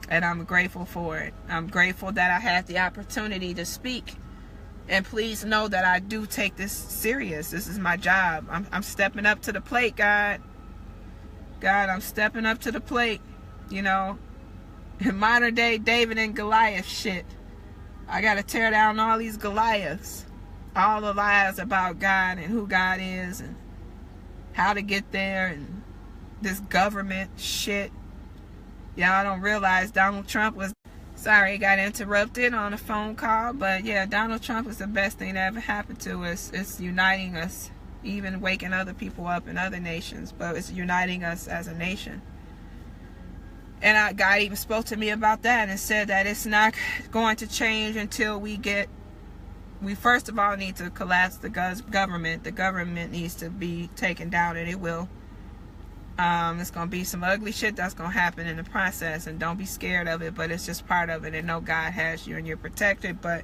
And I'm grateful for it. I'm grateful that I had the opportunity to speak. And please know that I do take this serious. This is my job. I'm stepping up to the plate, God. God, I'm stepping up to the plate. You know, in modern day David and Goliath shit. I got to tear down all these Goliaths. All the lies about God and who God is and how to get there, and this government shit. Y'all don't realize Donald Trump was, sorry, got interrupted on a phone call, but yeah, Donald Trump was the best thing that ever happened to us. It's uniting us, even waking other people up in other nations, but it's uniting us as a nation. And God even spoke to me about that and said that it's not going to change until we first of all need to collapse the government. The government needs to be taken down, and it will. It's going to be some ugly shit that's going to happen in the process, and don't be scared of it, but it's just part of it, and know God has you and you're protected, but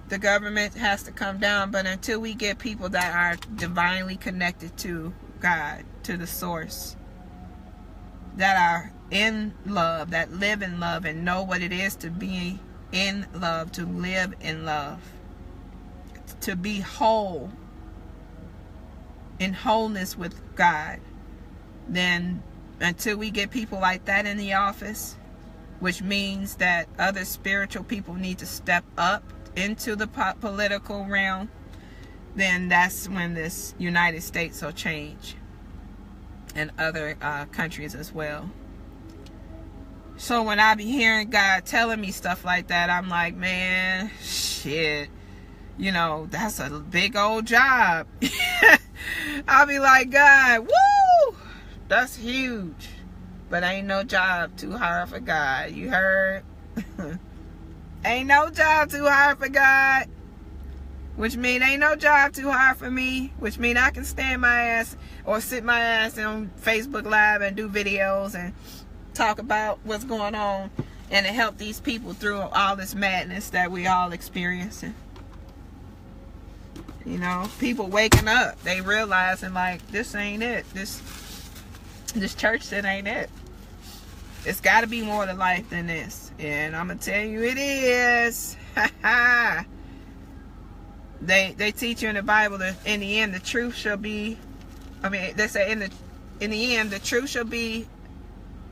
the government has to come down. But until we get people that are divinely connected to God, to the source, that are in love, that live in love and know what it is to be in love, to live in love, to be whole, in wholeness with God, then until we get people like that in the office, which means that other spiritual people need to step up into the political realm, then that's when this United States will change, and other countries as well. So when I be hearing God telling me stuff like that, I'm like, man, shit, you know, that's a big old job. I'll be like, God, woo, that's huge. But ain't no job too hard for God. You heard? Ain't no job too hard for God. Which mean ain't no job too hard for me. Which mean I can stand my ass or sit my ass on Facebook Live and do videos and talk about what's going on and to help these people through all this madness that we all experiencing. You know, people waking up, they realizing like, this ain't it. This church shit ain't it. It's got to be more to life than this, and I'm gonna tell you it is. They teach you in the Bible that in the end the truth shall be. I mean, they say in the end the truth shall be.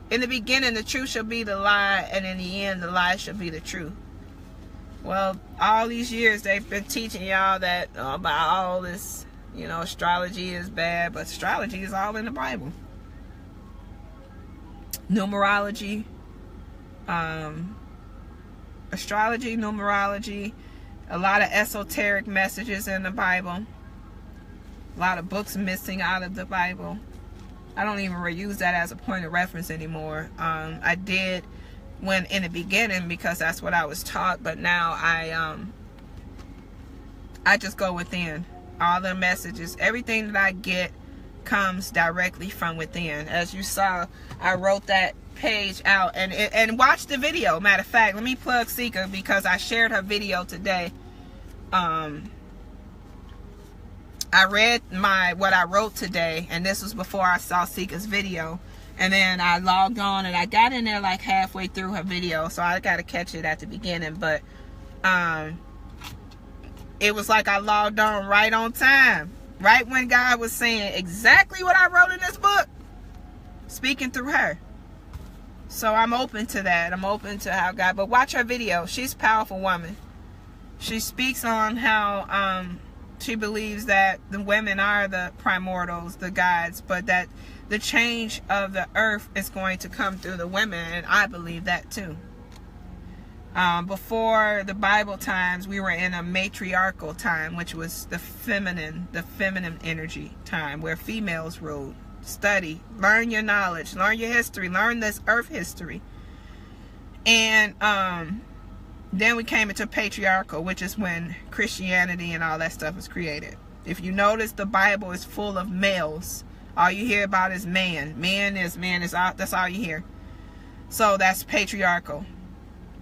In the beginning the truth shall be the lie, and in the end the lie shall be the truth. Well, all these years they've been teaching y'all that about all this, you know, astrology is bad, but astrology is all in the Bible. Numerology, astrology, numerology, a lot of esoteric messages in the Bible, a lot of books missing out of the Bible. I don't even reuse that as a point of reference anymore. I did when in the beginning because that's what I was taught, but now I just go within all the messages, everything that I get comes directly from within. As you saw, I wrote that page out and watch the video. Matter of fact, let me plug Sika because I shared her video today. I read what I wrote today, and this was before I saw Sika's video. And then I logged on and I got in there like halfway through her video, so I got to catch it at the beginning. But it was like I logged on right on time, right when God was saying exactly what I wrote in this book, speaking through her. So I'm open to that. I'm open to how God, but watch her video. She's a powerful woman. She speaks on how she believes that the women are the primordials, the gods, but that the change of the earth is going to come through the women, and I believe that too. Before the Bible times, we were in a matriarchal time, which was the feminine energy time, where females ruled. Study, learn your knowledge, learn your history, learn this earth history. And then we came into patriarchal, which is when Christianity and all that stuff was created. If you notice, the Bible is full of males. All you hear about is man. Man is all, that's all you hear. So that's patriarchal.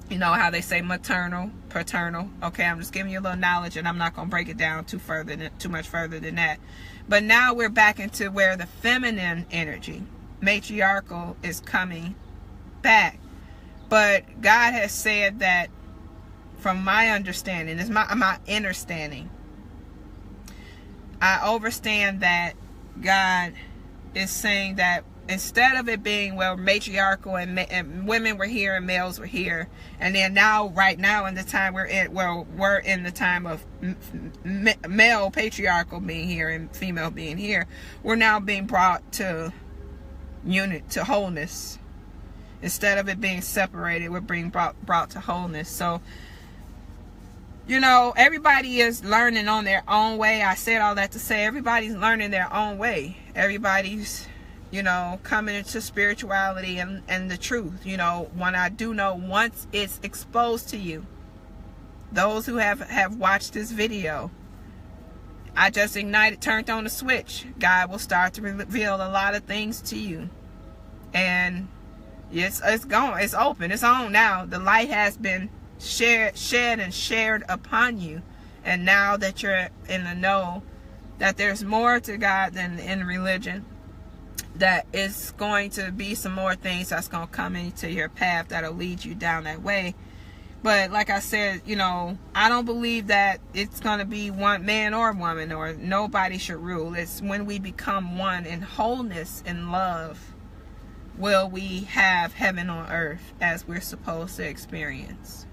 You know how they say maternal, paternal. Okay, I'm just giving you a little knowledge, and I'm not going to break it down too much further than that. But now we're back into where the feminine energy, matriarchal, is coming back. But God has said that, from my understanding, it's my understanding, I understand that God is saying that instead of it being, well, matriarchal and women were here and males were here, and then now, right now in the time we're in the time of male patriarchal being here and female being here, we're now being brought to to wholeness. Instead of it being separated, we're being brought to wholeness. So, you know, everybody is learning on their own way. I said all that to say everybody's learning their own way. Everybody's, you know, coming into spirituality and the truth. You know, when I do know, once it's exposed to you, those who have watched this video, I just turned on the switch. God will start to reveal a lot of things to you. And it's gone. It's open. It's on now. The light has been shed and shared upon you. And now that you're in the know that there's more to God than in religion, that it's going to be some more things that's going to come into your path that'll lead you down that way. But like I said, you know, I don't believe that it's going to be one man or woman, or nobody should rule. It's when we become one in wholeness and love, will we have heaven on earth as we're supposed to experience.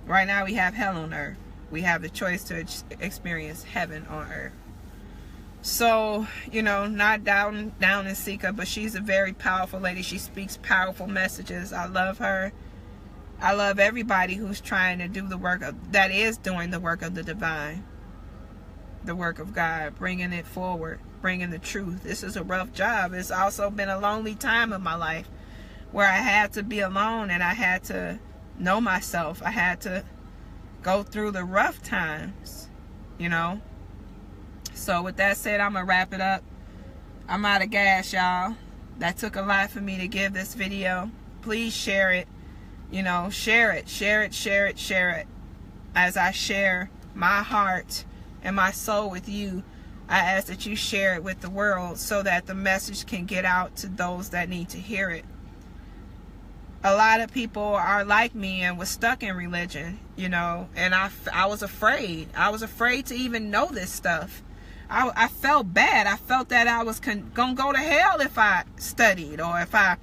Right now we have hell on earth. We have the choice to experience heaven on earth. So, you know, not down in Sika, but she's a very powerful lady. She speaks powerful messages. I love her. I love everybody who's trying to do the work that is doing the work of the divine, the work of God, bringing it forward, bringing the truth. This is a rough job. It's also been a lonely time of my life where I had to be alone and I had to know myself. I had to go through the rough times, you know. So with that said, I'm going to wrap it up. I'm out of gas, y'all. That took a lot for me to give this video. Please share it. You know, share it. As I share my heart and my soul with you, I ask that you share it with the world so that the message can get out to those that need to hear it. A lot of people are like me and was stuck in religion, you know, and I was afraid. I was afraid to even know this stuff. I felt bad. I felt that I was gonna go to hell if I studied, or if I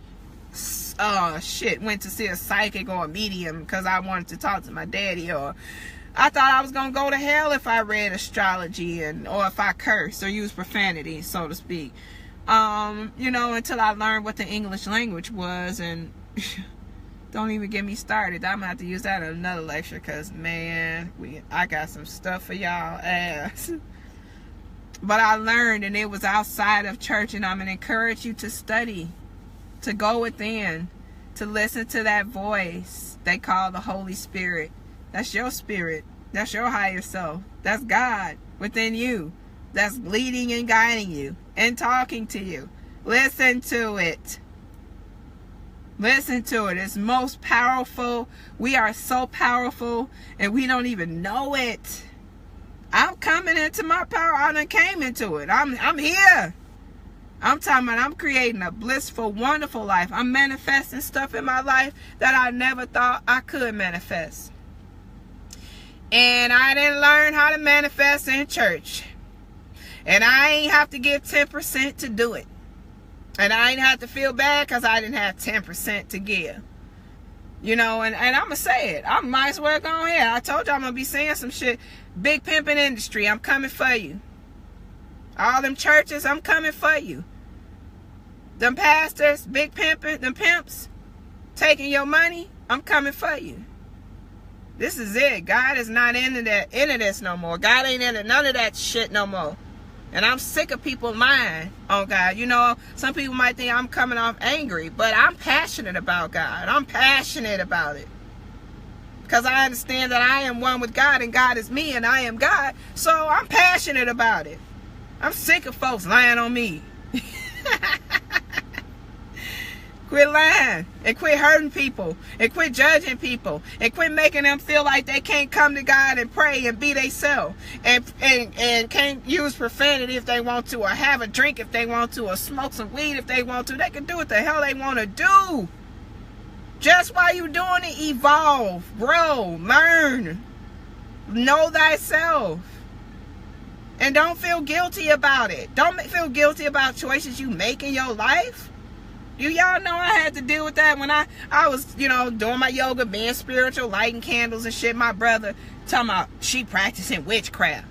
went to see a psychic or a medium because I wanted to talk to my daddy, or I thought I was gonna go to hell if I read astrology or if I cursed or used profanity, so to speak. You know, until I learned what the English language was. And don't even get me started. I'm gonna have to use that in another lecture, because man, I got some stuff for y'all ass. But I learned, and it was outside of church, and I'm gonna encourage you to study, to go within, to listen to that voice they call the Holy Spirit. That's your spirit. That's your higher self. That's God within you. that's leading and guiding you and talking to you. Listen to it. Listen to it. It's most powerful. We are so powerful and we don't even know it. I'm coming into my power. I done came into it. I'm here. I'm talking about I'm creating a blissful, wonderful life. I'm manifesting stuff in my life that I never thought I could manifest. And I didn't learn how to manifest in church. And I ain't have to give 10% to do it. And I ain't have to feel bad because I didn't have 10% to give. You know, and I'm going to say it. I might as well go ahead. I told you I'm going to be saying some shit. Big pimping industry, I'm coming for you. All them churches, I'm coming for you. Them pastors, big pimping, them pimps, taking your money, I'm coming for you. This is it. God is not into this no more. God ain't into none of that shit no more. And I'm sick of people lying on God. You know, some people might think I'm coming off angry, but I'm passionate about God. I'm passionate about it. Because I understand that I am one with God and God is me and I am God. So I'm passionate about it. I'm sick of folks lying on me. Quit lying and quit hurting people and quit judging people and quit making them feel like they can't come to God and pray and be themselves and can't use profanity if they want to, or have a drink if they want to, or smoke some weed if they want to. They can do what the hell they want to do. Just while you're doing it, evolve, grow, learn, know thyself. And don't feel guilty about it. Don't feel guilty about choices you make in your life. Do y'all know I had to deal with that when I was, you know, doing my yoga, being spiritual, lighting candles and shit. My brother talking about she practicing witchcraft.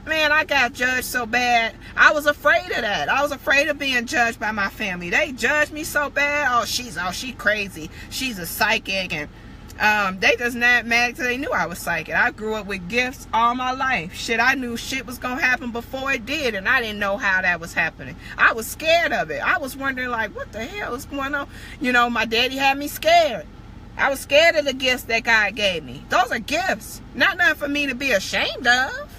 Man, I got judged so bad. I was afraid of that. I was afraid of being judged by my family. They judged me so bad. Oh, she crazy. She's a psychic. And they just not mad because they knew I was psychic. I grew up with gifts all my life. Shit, I knew shit was going to happen before it did. And I didn't know how that was happening. I was scared of it. I was wondering, like, what the hell is going on? You know, my daddy had me scared. I was scared of the gifts that God gave me. Those are gifts. Not nothing for me to be ashamed of.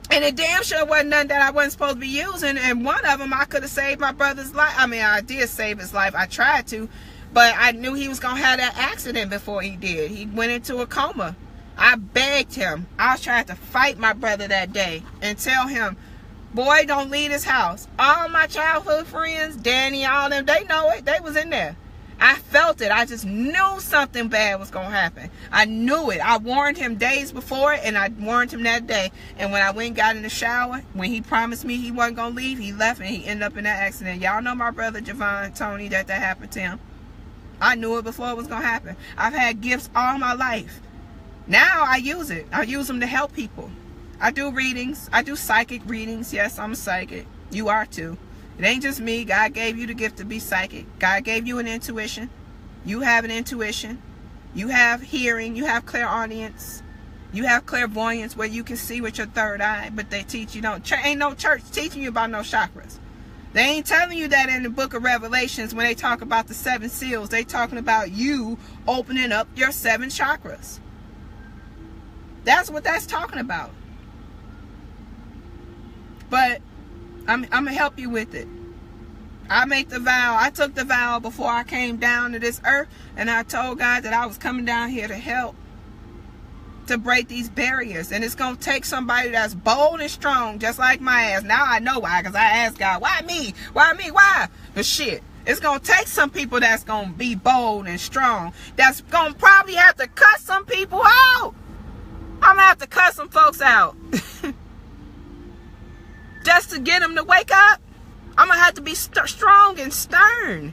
And it damn sure wasn't nothing that I wasn't supposed to be using. And one of them, I could have saved my brother's life. I mean, I did save his life. I tried to. But I knew he was going to have that accident before he did. He went into a coma. I begged him. I was trying to fight my brother that day and tell him, boy, don't leave his house. All my childhood friends, Danny, all them, they know it. They was in there. I felt it. I just knew something bad was going to happen. I knew it. I warned him days before it, and I warned him that day. And when I went and got in the shower, when he promised me he wasn't going to leave, he left and he ended up in that accident. Y'all know my brother, Javon, Tony, that happened to him. I knew it before it was going to happen. I've had gifts all my life. Now I use it. I use them to help people. I do readings. I do psychic readings. Yes, I'm a psychic. You are too. It ain't just me. God gave you the gift to be psychic. God gave you an intuition. You have an intuition. You have hearing. You have clairaudience. You have clairvoyance where you can see with your third eye. But they teach you don't. Ain't no church teaching you about no chakras. They ain't telling you that in the book of Revelations when they talk about the 7 seals. They talking about you opening up your 7 chakras. That's what that's talking about. But I'm going to help you with it. I make the vow. I took the vow before I came down to this earth. And I told God that I was coming down here to help. To break these barriers. And it's going to take somebody that's bold and strong. Just like my ass. Now I know why. Because I asked God, why me? Why me? Why? The shit. It's going to take some people that's going to be bold and strong. That's going to probably have to cut some people out. I'm going to have to cut some folks out. Just to get them to wake up. I'm going to have to be strong and stern.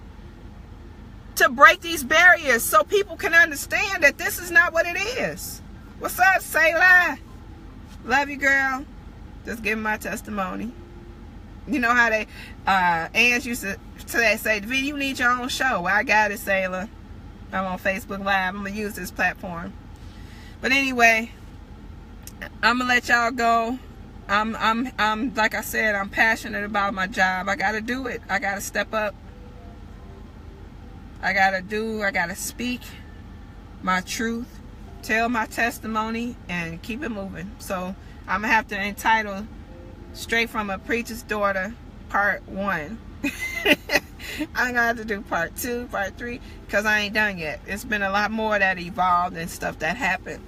To break these barriers. So people can understand that this is not what it is. What's up, Sayla? Love you, girl. Just giving my testimony. You know how they, Ange used to say, Davina, you need your own show. Well, I got it, Sayla. I'm on Facebook Live. I'm going to use this platform. But anyway, I'm going to let y'all go. I'm like I said, I'm passionate about my job. I got to do it. I got to step up. I got to speak my truth, tell my testimony, and keep it moving. So I'm going to have to entitle Straight from a Preacher's Daughter Part 1. I'm going to have to do Part 2, Part 3, because I ain't done yet. It's been a lot more that evolved and stuff that happened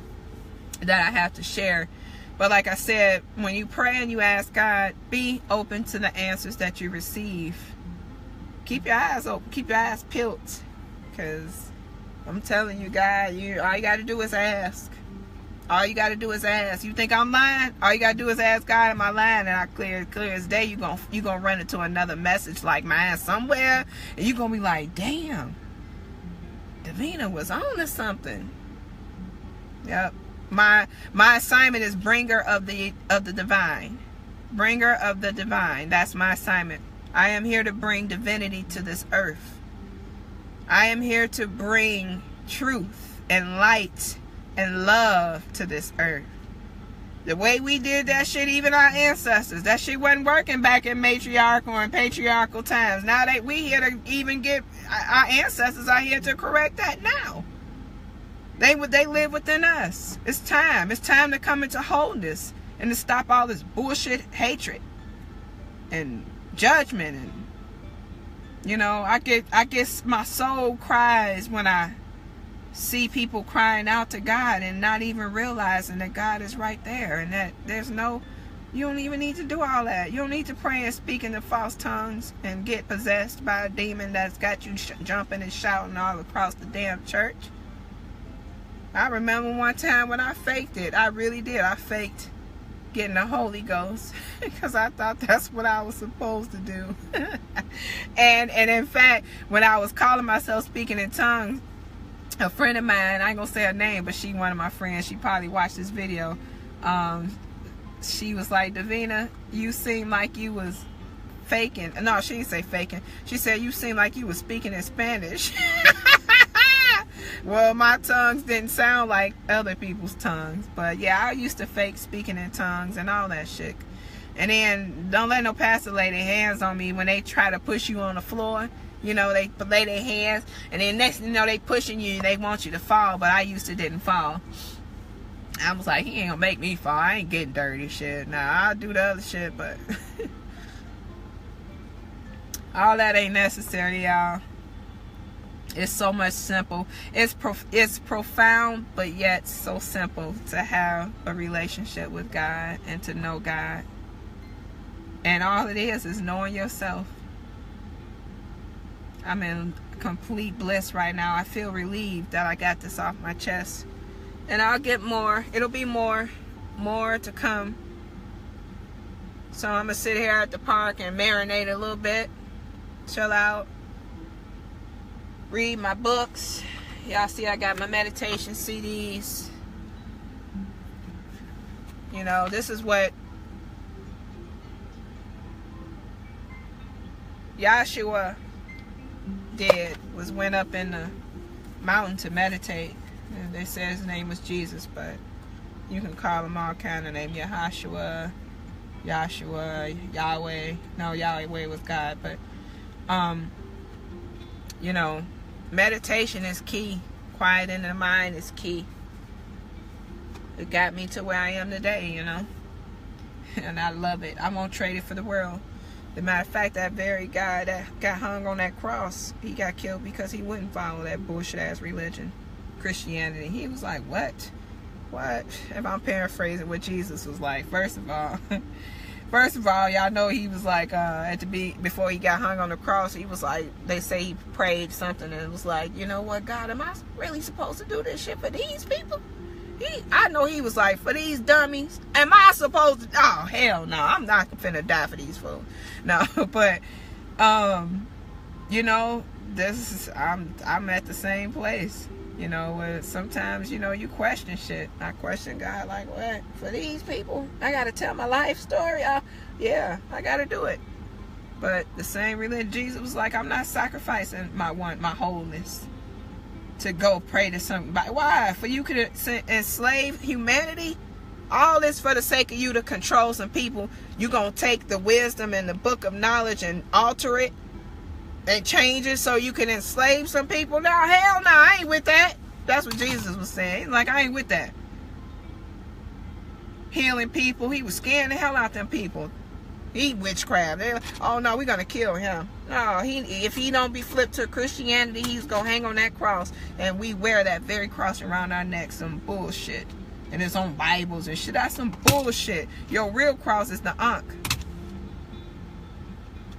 that I have to share. But like I said, when you pray and you ask God, be open to the answers that you receive. Keep your eyes open. Keep your eyes peeled. Because I'm telling you, God, all you got to do is ask. All you got to do is ask. You think I'm lying? All you got to do is ask God, am I lying? And I clear as day, you're gonna run into another message like mine somewhere. And you're going to be like, damn, Davina was on to something. Yep. My assignment is bringer of the divine. Bringer of the divine. That's my assignment. I am here to bring divinity to this earth. I am here to bring truth and light and love to this earth. The way we did that shit, even our ancestors, that shit wasn't working back in matriarchal and patriarchal times. Now that we here to even get, our ancestors are here to correct that now. They live within us. It's time. It's time to come into wholeness and to stop all this bullshit hatred and judgment. And you know, I guess my soul cries when I see people crying out to God and not even realizing that God is right there, and that you don't even need to do all that. You don't need to pray and speak in the false tongues and get possessed by a demon that's got you jumping and shouting all across the damn church. I remember one time when I faked it. I really did. I faked getting the Holy Ghost because I thought that's what I was supposed to do. and in fact, when I was calling myself speaking in tongues, a friend of mine, I ain't gonna say her name, but she one of my friends, she probably watched this video. She was like, Davina, you seem like you was faking. No, she didn't say faking. She said you seem like you was speaking in Spanish. Well, my tongues didn't sound like other people's tongues, but yeah, I used to fake speaking in tongues and all that shit. And then don't let no pastor lay their hands on me when they try to push you on the floor. You know, they lay their hands, and then next thing you know, they pushing you, they want you to fall, but I used to didn't fall. I was like, he ain't gonna make me fall. I ain't getting dirty shit. Nah, I'll do the other shit, but all that ain't necessary, y'all. It's so much simple. It's profound, but yet so simple to have a relationship with God and to know God. And all it is knowing yourself. I'm in complete bliss right now. I feel relieved that I got this off my chest. And I'll get more. It'll be more to come. So I'm going to sit here at the park and marinate a little bit. Chill out. Read my books. Y'all see I got my meditation CDs. You know, this is what Yahshua did, was went up in the mountain to meditate. And they said his name was Jesus, but you can call him all kind of names. Yahshua, Yahweh. No, Yahweh was God, but you know, meditation is key. Quiet in the mind is key. It got me to where I am today, you know. And I love it. I won't trade it for the world. As a matter of fact, that very guy that got hung on that cross, he got killed because he wouldn't follow that bullshit ass religion, Christianity. He was like, what? If I'm paraphrasing what Jesus was like, first of all, y'all know he was like, before he got hung on the cross, he was like, they say he prayed something and it was like, you know what, God, am I really supposed to do this shit for these people? I know he was like, for these dummies, am I supposed to? Oh, hell no, I'm not finna die for these fools. No, but, you know, I'm at the same place, you know, where sometimes, you know, you question shit. I question God, like, what, for these people, I gotta tell my life story? Yeah, I gotta do it. But the same religion, Jesus was like, I'm not sacrificing my wholeness to go pray to somebody. Why? For you could enslave humanity? All this for the sake of you to control some people. You gonna take the wisdom and the book of knowledge and alter it and change it so you can enslave some people? No, hell no, I ain't with that. That's what Jesus was saying. He's like, I ain't with that. healing people. He was scaring the hell out them people. He witchcraft. Like, oh no, we're gonna kill him. No, if he don't be flipped to Christianity, he's gonna hang on that cross, and we wear that very cross around our neck. Some bullshit. And it's on Bibles and shit. That's some bullshit. Your real cross is the Ankh,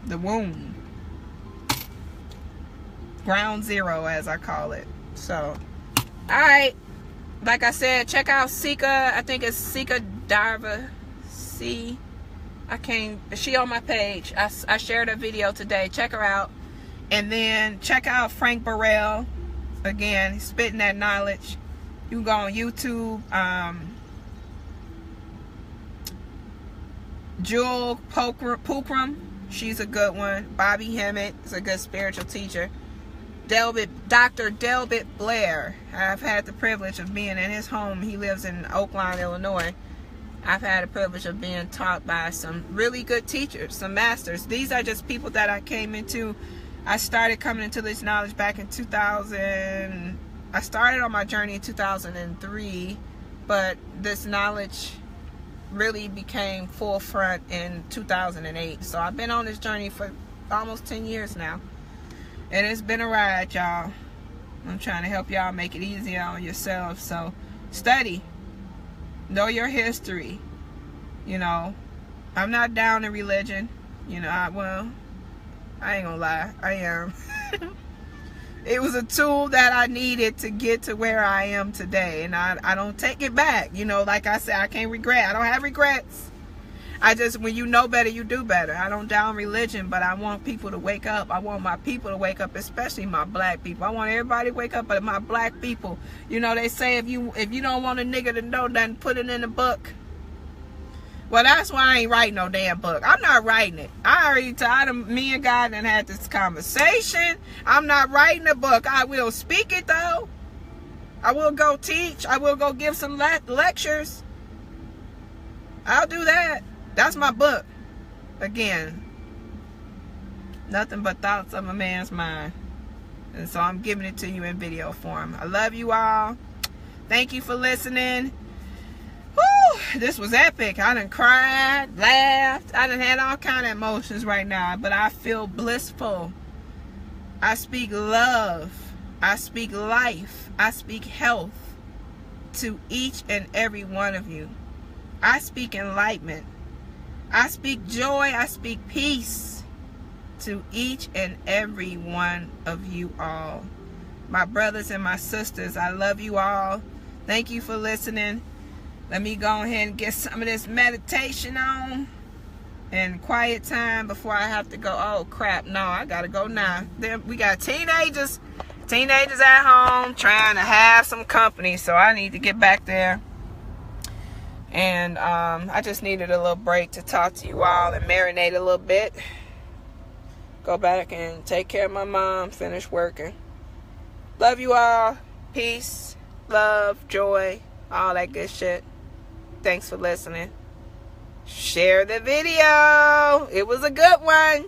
the womb, ground zero, as I call it. So, all right. Like I said, check out Sika. I think it's Sika Darva. She on my page. I shared a video today. Check her out. And then check out Frank Burrell. Again, he's spitting that knowledge. You can go on YouTube. Jewel Pookrum. She's a good one. Bobby Hemmett is a good spiritual teacher. Dr. Delbert Blair. I've had the privilege of being in his home. He lives in Oakland, Illinois. I've had the privilege of being taught by some really good teachers, some masters. These are just people that I came into. I started coming into this knowledge back in 2000. I started on my journey in 2003, but this knowledge really became forefront in 2008. So I've been on this journey for almost 10 years now. And it's been a ride, y'all. I'm trying to help y'all make it easier on yourselves. So study. Know your history. You know, I'm not down in religion. You know, I ain't gonna lie. I am. It was a tool that I needed to get to where I am today. And I don't take it back. You know, like I said, I can't regret. I don't have regrets. I just, when you know better, you do better. I don't down religion, but I want people to wake up. I want my people to wake up, especially my black people. I want everybody to wake up, but my black people. You know, they say if you don't want a nigga to know nothing, put it in a book. Well, that's why I ain't writing no damn book. I'm not writing it. I already told me and God and had this conversation. I'm not writing a book. I will speak it, though. I will go teach. I will go give some lectures. I'll do that. That's my book. Again, nothing but thoughts of a man's mind. And so I'm giving it to you in video form. I love you all. Thank you for listening. Woo, this was epic. I done cried, laughed. I done had all kind of emotions right now. But I feel blissful. I speak love. I speak life. I speak health to each and every one of you. I speak enlightenment. I speak joy, I speak peace to each and every one of you all. My brothers and my sisters, I love you all. Thank you for listening. Let me go ahead and get some of this meditation on and quiet time before I have to go. Oh crap, no, I gotta go now. Then we got teenagers at home trying to have some company, so I need to get back there. And I just needed a little break to talk to you all and marinate a little bit. Go back and take care of my mom, finish working. Love you all. Peace, love, joy, all that good shit. Thanks for listening. Share the video. It was a good one.